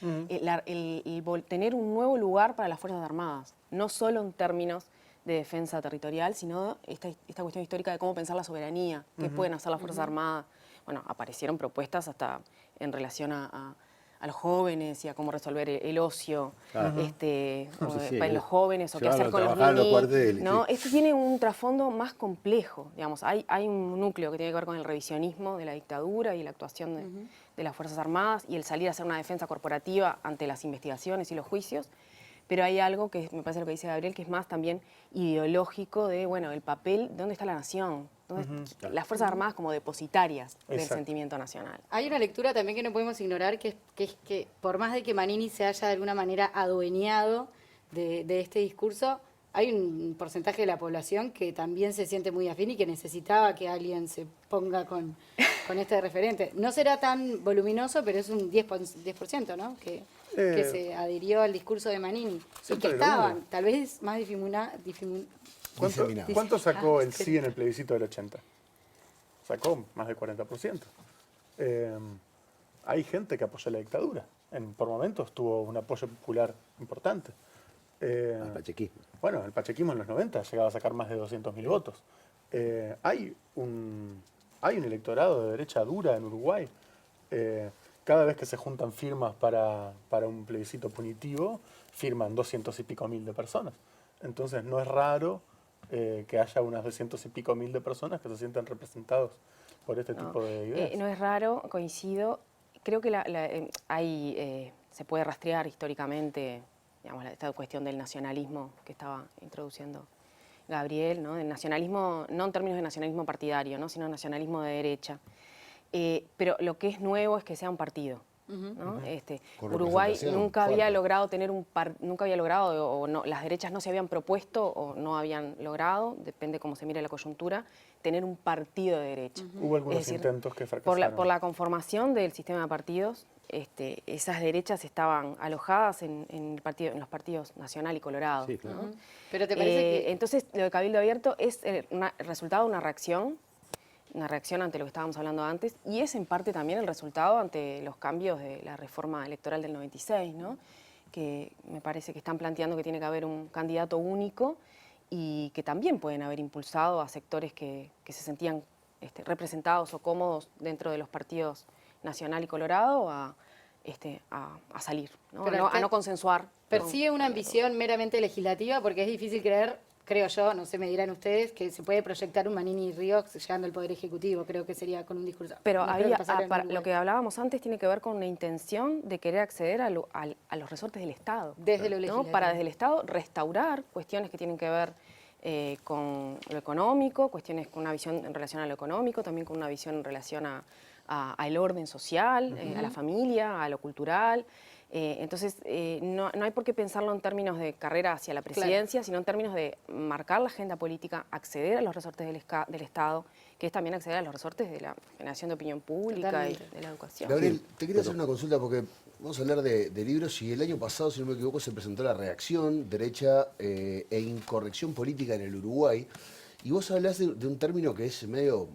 tener un nuevo lugar para las Fuerzas Armadas, no solo en términos de defensa territorial, sino esta cuestión histórica de cómo pensar la soberanía, qué pueden hacer las Fuerzas Armadas. Bueno, aparecieron propuestas hasta en relación a los jóvenes y a cómo resolver el ocio para los jóvenes o qué hacer con los niños, ¿no? Esto tiene un trasfondo más complejo, digamos. Hay un núcleo que tiene que ver con el revisionismo de la dictadura y la actuación de las Fuerzas Armadas y el salir a hacer una defensa corporativa ante las investigaciones y los juicios, pero hay algo que me parece lo que dice Gabriel, que es más también ideológico de, bueno, el papel, ¿de dónde está la nación? Las Fuerzas Armadas como depositarias del sentimiento nacional. Hay una lectura también que no podemos ignorar, que es que por más de que Manini se haya de alguna manera adueñado de este discurso, hay un porcentaje de la población que también se siente muy afín y que necesitaba que alguien se ponga con este referente. No será tan voluminoso, pero es un 10%, ¿no? Que se adhirió al discurso de Manini. Y que estaban, tal vez más ¿Cuánto sacó el sí en el plebiscito del 80? Sacó más del 40%. Hay gente que apoya la dictadura. Por momentos tuvo un apoyo popular importante. El pachequismo. Bueno, el pachequismo en los 90 llegaba a sacar más de 200.000 votos. Hay un electorado de derecha dura en Uruguay cada vez que se juntan firmas para un plebiscito punitivo, firman 200 y pico mil de personas. Entonces no es raro que haya unas 200 y pico mil de personas que se sientan representados por este tipo de ideas. No es raro, coincido. Creo que se puede rastrear históricamente, digamos, esta cuestión del nacionalismo que estaba introduciendo Gabriel, ¿no? El nacionalismo, no en términos de nacionalismo partidario, ¿no? Sino nacionalismo de derecha. Pero lo que es nuevo es que sea un partido. ¿no? Uruguay nunca había logrado las derechas no se habían propuesto o no habían logrado, depende cómo se mire la coyuntura, tener un partido de derecha. Hubo algunos intentos que fracasaron. Por la conformación del sistema de partidos, esas derechas estaban alojadas en los partidos Nacional y Colorado. Sí, claro. ¿no? Pero te parece que... Entonces, lo de Cabildo Abierto es el resultado de una reacción ante lo que estábamos hablando antes, y es en parte también el resultado ante los cambios de la reforma electoral del 96, ¿no? Que me parece que están planteando que tiene que haber un candidato único y que también pueden haber impulsado a sectores que se sentían representados o cómodos dentro de los partidos Nacional y Colorado a salir, ¿no? A no consensuar. ¿Persigue una ambición meramente legislativa? Porque es difícil creer, creo yo, no sé, me dirán ustedes, que se puede proyectar un Manini y Ríos llegando al Poder Ejecutivo. Creo que sería con un discurso. Pero lo que hablábamos antes tiene que ver con una intención de querer acceder a los resortes del Estado. Desde lo legislativo. ¿no? Para desde el Estado restaurar cuestiones que tienen que ver con lo económico, cuestiones con una visión en relación a lo económico, también con una visión en relación al orden social, a la familia, a lo cultural. Entonces, no hay por qué pensarlo en términos de carrera hacia la presidencia, sino en términos de marcar la agenda política, acceder a los resortes del Estado, que es también acceder a los resortes de la generación de opinión pública y de la educación. Gabriel, te quería hacer una consulta porque vamos a hablar de libros y el año pasado, si no me equivoco, se presentó La Reacción, Derecha e Incorrección Política en el Uruguay, y vos hablás de un término que es medio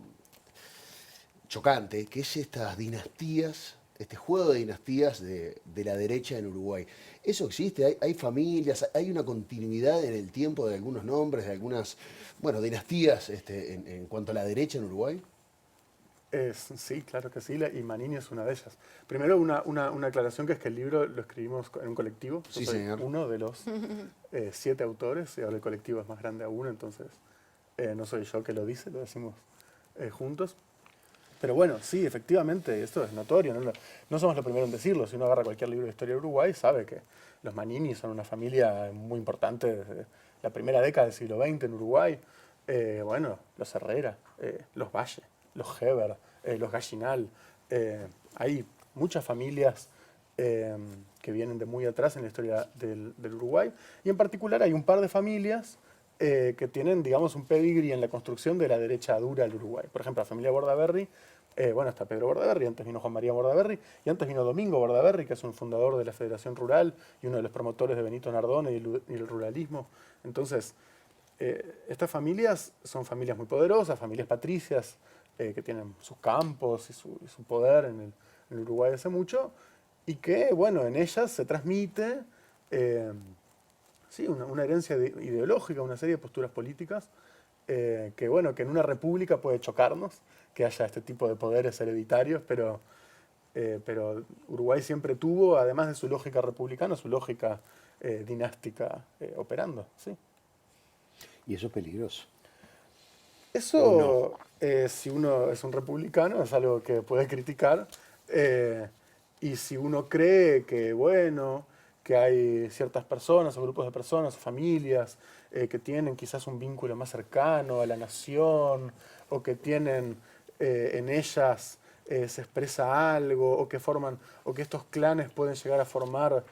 chocante, que es estas dinastías, este juego de dinastías de la derecha en Uruguay. ¿Eso existe? ¿Hay familias? ¿Hay una continuidad en el tiempo de algunos nombres, de algunas dinastías en cuanto a la derecha en Uruguay? Sí, claro que sí, y Manini es una de ellas. Primero, una aclaración, que es que el libro lo escribimos en un colectivo. Yo soy uno de los 7 autores, y ahora el colectivo es más grande aún, entonces no soy yo que lo dice, lo decimos juntos. Pero bueno, sí, efectivamente, esto es notorio. No somos los primeros en decirlo. Si uno agarra cualquier libro de historia de Uruguay, sabe que los Manini son una familia muy importante desde la primera década del siglo XX en Uruguay. Los Herrera, los Valle, los Heber, los Gallinal. Hay muchas familias que vienen de muy atrás en la historia del Uruguay. Y en particular hay un par de familias que tienen, digamos, un pedigrí en la construcción de la derecha dura del Uruguay. Por ejemplo, la familia Bordaberry, está Pedro Bordaberry, antes vino Juan María Bordaberry, y antes vino Domingo Bordaberry, que es un fundador de la Federación Rural y uno de los promotores de Benito Nardone y el ruralismo. Entonces, estas familias son familias muy poderosas, familias patricias, que tienen sus campos y su poder en el Uruguay hace mucho, y que, en ellas se transmite una herencia ideológica, una serie de posturas políticas que en una república puede chocarnos, que haya este tipo de poderes hereditarios, pero Uruguay siempre tuvo, además de su lógica republicana, su lógica dinástica operando. ¿Sí? ¿Y eso es peligroso? Eso, si uno es un republicano, es algo que puede criticar, y si uno cree que hay ciertas personas o grupos de personas o familias que tienen quizás un vínculo más cercano a la nación, o que tienen en ellas se expresa algo, o que estos clanes pueden llegar a formar,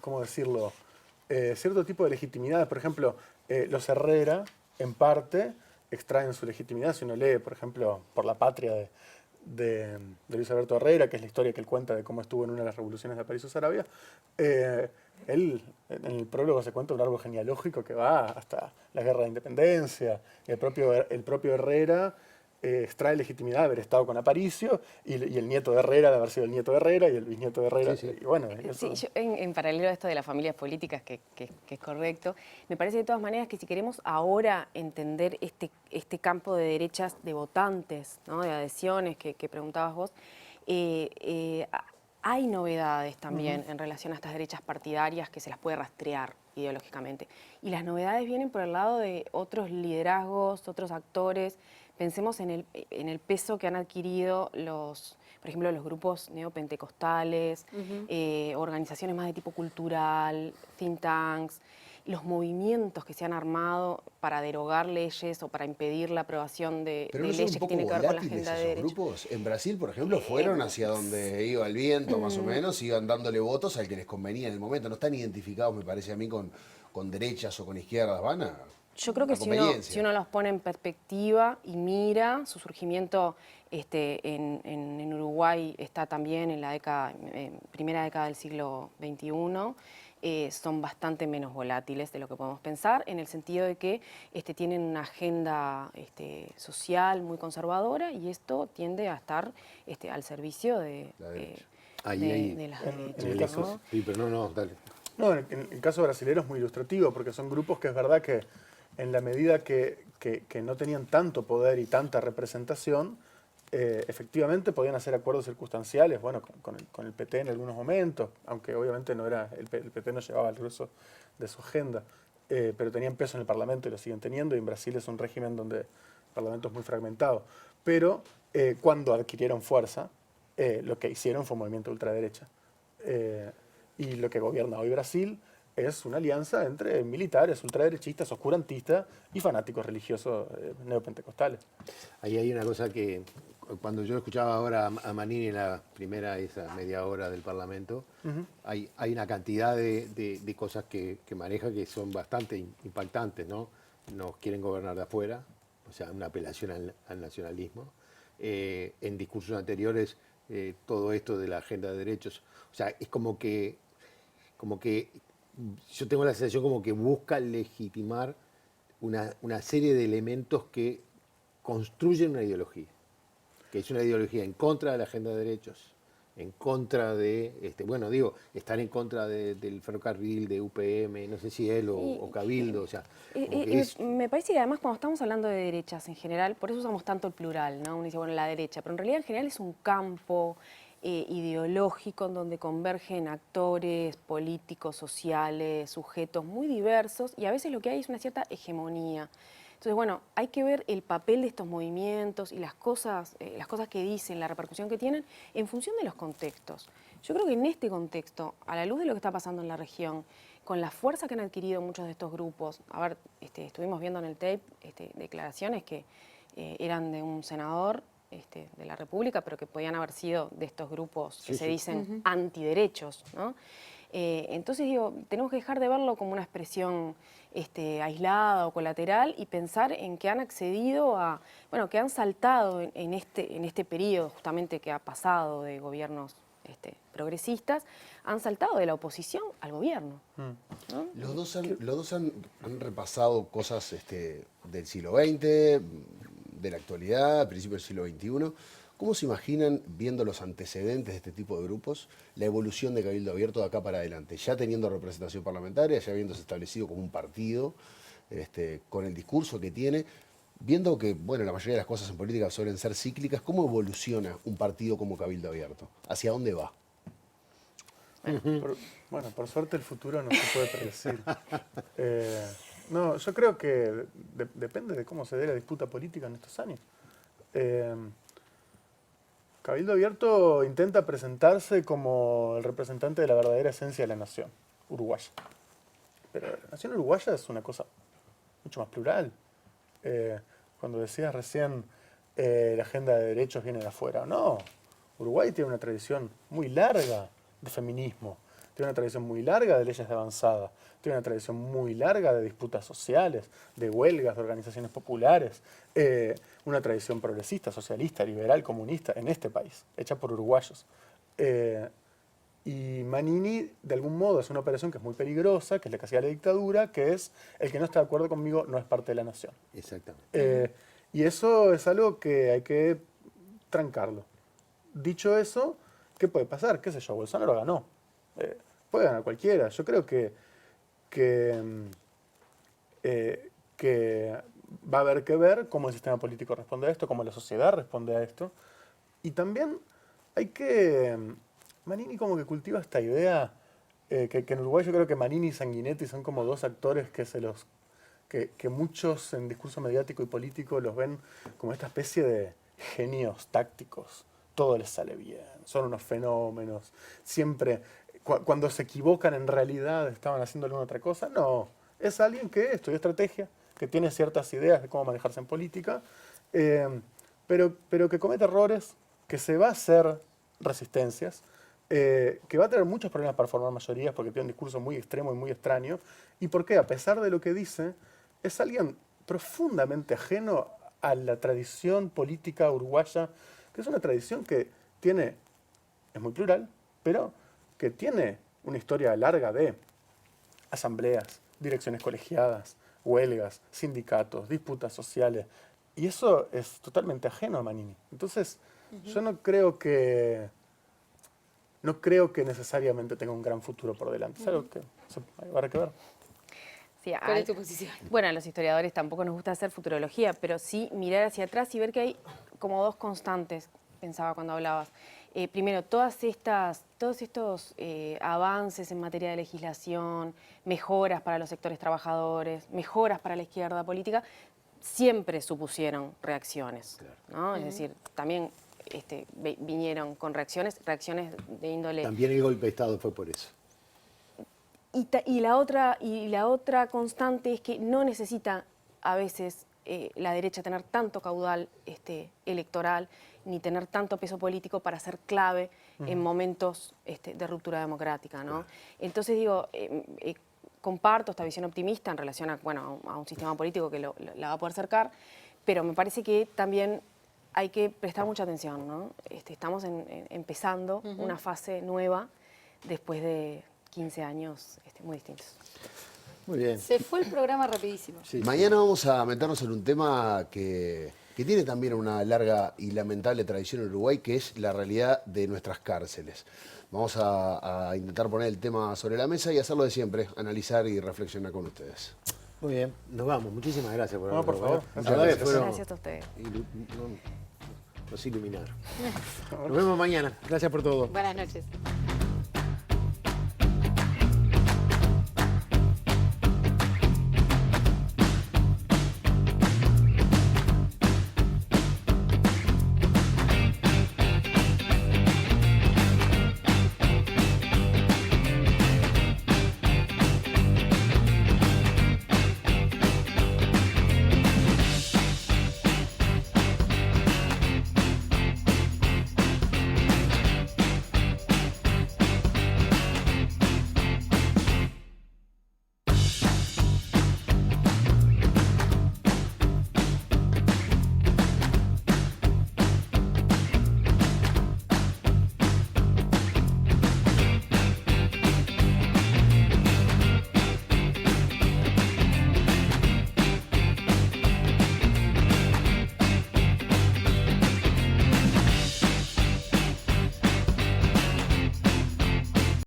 ¿cómo decirlo?, cierto tipo de legitimidad. Por ejemplo, los Herrera, en parte, extraen su legitimidad. Si uno lee, por ejemplo, Por la Patria de Luis Alberto Herrera, que es la historia que él cuenta de cómo estuvo en una de las revoluciones de París o Sarabia, él, en el prólogo se cuenta un árbol genealógico que va hasta la Guerra de Independencia. Y el propio Herrera extrae legitimidad de haber estado con Aparicio, y el nieto de Herrera de haber sido el nieto de Herrera, y el bisnieto de Herrera. Sí. Y eso... Sí, yo, en paralelo a esto de las familias políticas, que es correcto, me parece de todas maneras que si queremos ahora entender este campo de derechas de votantes, ¿no?, de adhesiones que preguntabas vos, hay novedades también en relación a estas derechas partidarias que se las puede rastrear ideológicamente. Y las novedades vienen por el lado de otros liderazgos, otros actores. Pensemos en el peso que han adquirido por ejemplo, los grupos neopentecostales, organizaciones más de tipo cultural, think tanks, los movimientos que se han armado para derogar leyes o para impedir la aprobación de leyes que tienen que ver con la agenda de derechos. Grupos en Brasil, por ejemplo, fueron hacia donde iba el viento, más o menos, iban dándole votos al que les convenía en el momento. No están identificados, me parece a mí, con derechas o con izquierdas. Van a... Yo creo que si uno los pone en perspectiva y mira, su surgimiento en Uruguay está también en la primera década del siglo XXI, son bastante menos volátiles de lo que podemos pensar, en el sentido de que tienen una agenda social muy conservadora y esto tiende a estar al servicio de las derechas. Sí, pero no, dale. No, en el caso brasileño es muy ilustrativo, porque son grupos que es verdad que en la medida que no tenían tanto poder y tanta representación, efectivamente podían hacer acuerdos circunstanciales, bueno, con el PT en algunos momentos, aunque obviamente no era el PT no llevaba el grueso de su agenda, pero tenían peso en el Parlamento y lo siguen teniendo, y en Brasil es un régimen donde el Parlamento es muy fragmentado. Pero cuando adquirieron fuerza, lo que hicieron fue un movimiento de ultraderecha. Y lo que gobierna hoy Brasil es una alianza entre militares, ultraderechistas, oscurantistas y fanáticos religiosos neopentecostales. Ahí hay una cosa que, cuando yo escuchaba ahora a Manini en la primera, esa media hora del Parlamento, hay una cantidad de cosas que maneja que son bastante impactantes, ¿no? Nos quieren gobernar de afuera, o sea, una apelación al nacionalismo. En discursos anteriores, todo esto de la agenda de derechos, o sea, es como que yo tengo la sensación como que busca legitimar una serie de elementos que construyen una ideología, que es una ideología en contra de la agenda de derechos, en contra de, estar en contra del ferrocarril, de UPM, no sé si él o Cabildo, o sea... Me parece que además cuando estamos hablando de derechas en general, por eso usamos tanto el plural, ¿no? Uno dice, bueno, la derecha, pero en realidad en general es un campo ideológico en donde convergen actores políticos, sociales, sujetos muy diversos, y a veces lo que hay es una cierta hegemonía. Entonces, bueno, hay que ver el papel de estos movimientos y las cosas que dicen, la repercusión que tienen en función de los contextos. Yo creo que en este contexto, a la luz de lo que está pasando en la región, con la fuerza que han adquirido muchos de estos grupos, a ver, estuvimos viendo en el tape declaraciones que eran de un senador de la República, pero que podían haber sido de estos grupos que se dicen antiderechos, ¿no? Entonces digo, tenemos que dejar de verlo como una expresión aislada o colateral y pensar en que han accedido a, bueno, que han saltado en este periodo justamente que ha pasado de gobiernos progresistas, han saltado de la oposición al gobierno. ¿No? Los dos han repasado cosas del siglo XX, de la actualidad, principios del siglo XXI. ¿Cómo se imaginan, viendo los antecedentes de este tipo de grupos, la evolución de Cabildo Abierto de acá para adelante? Ya teniendo representación parlamentaria, ya habiéndose establecido como un partido, con el discurso que tiene, viendo que, bueno, la mayoría de las cosas en política suelen ser cíclicas, ¿cómo evoluciona un partido como Cabildo Abierto? ¿Hacia dónde va? Por suerte el futuro no se puede predecir. No, yo creo que depende de cómo se dé la disputa política en estos años. Cabildo Abierto intenta presentarse como el representante de la verdadera esencia de la nación uruguaya. Pero la nación uruguaya es una cosa mucho más plural. Cuando decías recién la agenda de derechos viene de afuera, no. Uruguay tiene una tradición muy larga de feminismo, tiene una tradición muy larga de leyes de avanzada, tiene una tradición muy larga de disputas sociales, de huelgas, de organizaciones populares, una tradición progresista, socialista, liberal, comunista en este país, hecha por uruguayos. Y Manini, de algún modo, es una operación que es muy peligrosa, que es la que hacía la dictadura, que es el que no está de acuerdo conmigo no es parte de la nación. Exactamente. Y eso es algo que hay que trancarlo. Dicho eso, ¿qué puede pasar? ¿Qué sé yo? Bolsonaro ganó. Puede ganar cualquiera. Yo creo que va a haber que ver cómo el sistema político responde a esto, cómo la sociedad responde a esto. Y también Manini como que cultiva esta idea, que en Uruguay yo creo que Manini y Sanguinetti son como dos actores que muchos en discurso mediático y político los ven como esta especie de genios tácticos. Todo les sale bien, son unos fenómenos. Siempre, cuando se equivocan en realidad estaban haciendo alguna otra cosa. No, es alguien que estudió estrategia, que tiene ciertas ideas de cómo manejarse en política, pero que comete errores, que se va a hacer resistencias, que va a tener muchos problemas para formar mayorías porque tiene un discurso muy extremo y muy extraño. ¿Y por qué? A pesar de lo que dice, es alguien profundamente ajeno a la tradición política uruguaya, que es una tradición que es muy plural, pero que tiene una historia larga de asambleas, direcciones colegiadas, huelgas, sindicatos, disputas sociales. Y eso es totalmente ajeno a Manini. Entonces, yo no creo que necesariamente tenga un gran futuro por delante. Es algo que habrá que ver. Sí, ¿Cuál es tu posición? Bueno, a los historiadores tampoco nos gusta hacer futurología, pero sí mirar hacia atrás y ver que hay como dos constantes, pensaba cuando hablabas. Primero, todos estos avances en materia de legislación, mejoras para los sectores trabajadores, mejoras para la izquierda política, siempre supusieron reacciones, ¿no? Es decir, también vinieron con reacciones de índole... También el golpe de Estado fue por eso. Y la otra constante es que no necesita a veces la derecha tener tanto caudal electoral ni tener tanto peso político para ser clave en momentos de ruptura democrática, ¿no? Entonces digo, comparto esta visión optimista en relación a un sistema político que la va a poder acercar, pero me parece que también hay que prestar mucha atención, ¿no? Estamos empezando una fase nueva después de 15 años muy distintos. Muy bien. Se fue el programa rapidísimo. Sí. Mañana vamos a meternos en un tema que tiene también una larga y lamentable tradición en Uruguay, que es la realidad de nuestras cárceles. Vamos a intentar poner el tema sobre la mesa y hacerlo de siempre, analizar y reflexionar con ustedes. Muy bien, nos vamos. Muchísimas gracias por No, por favor. Gracias a ustedes. Nos iluminaron. Nos vemos mañana. Gracias por todo. Buenas noches.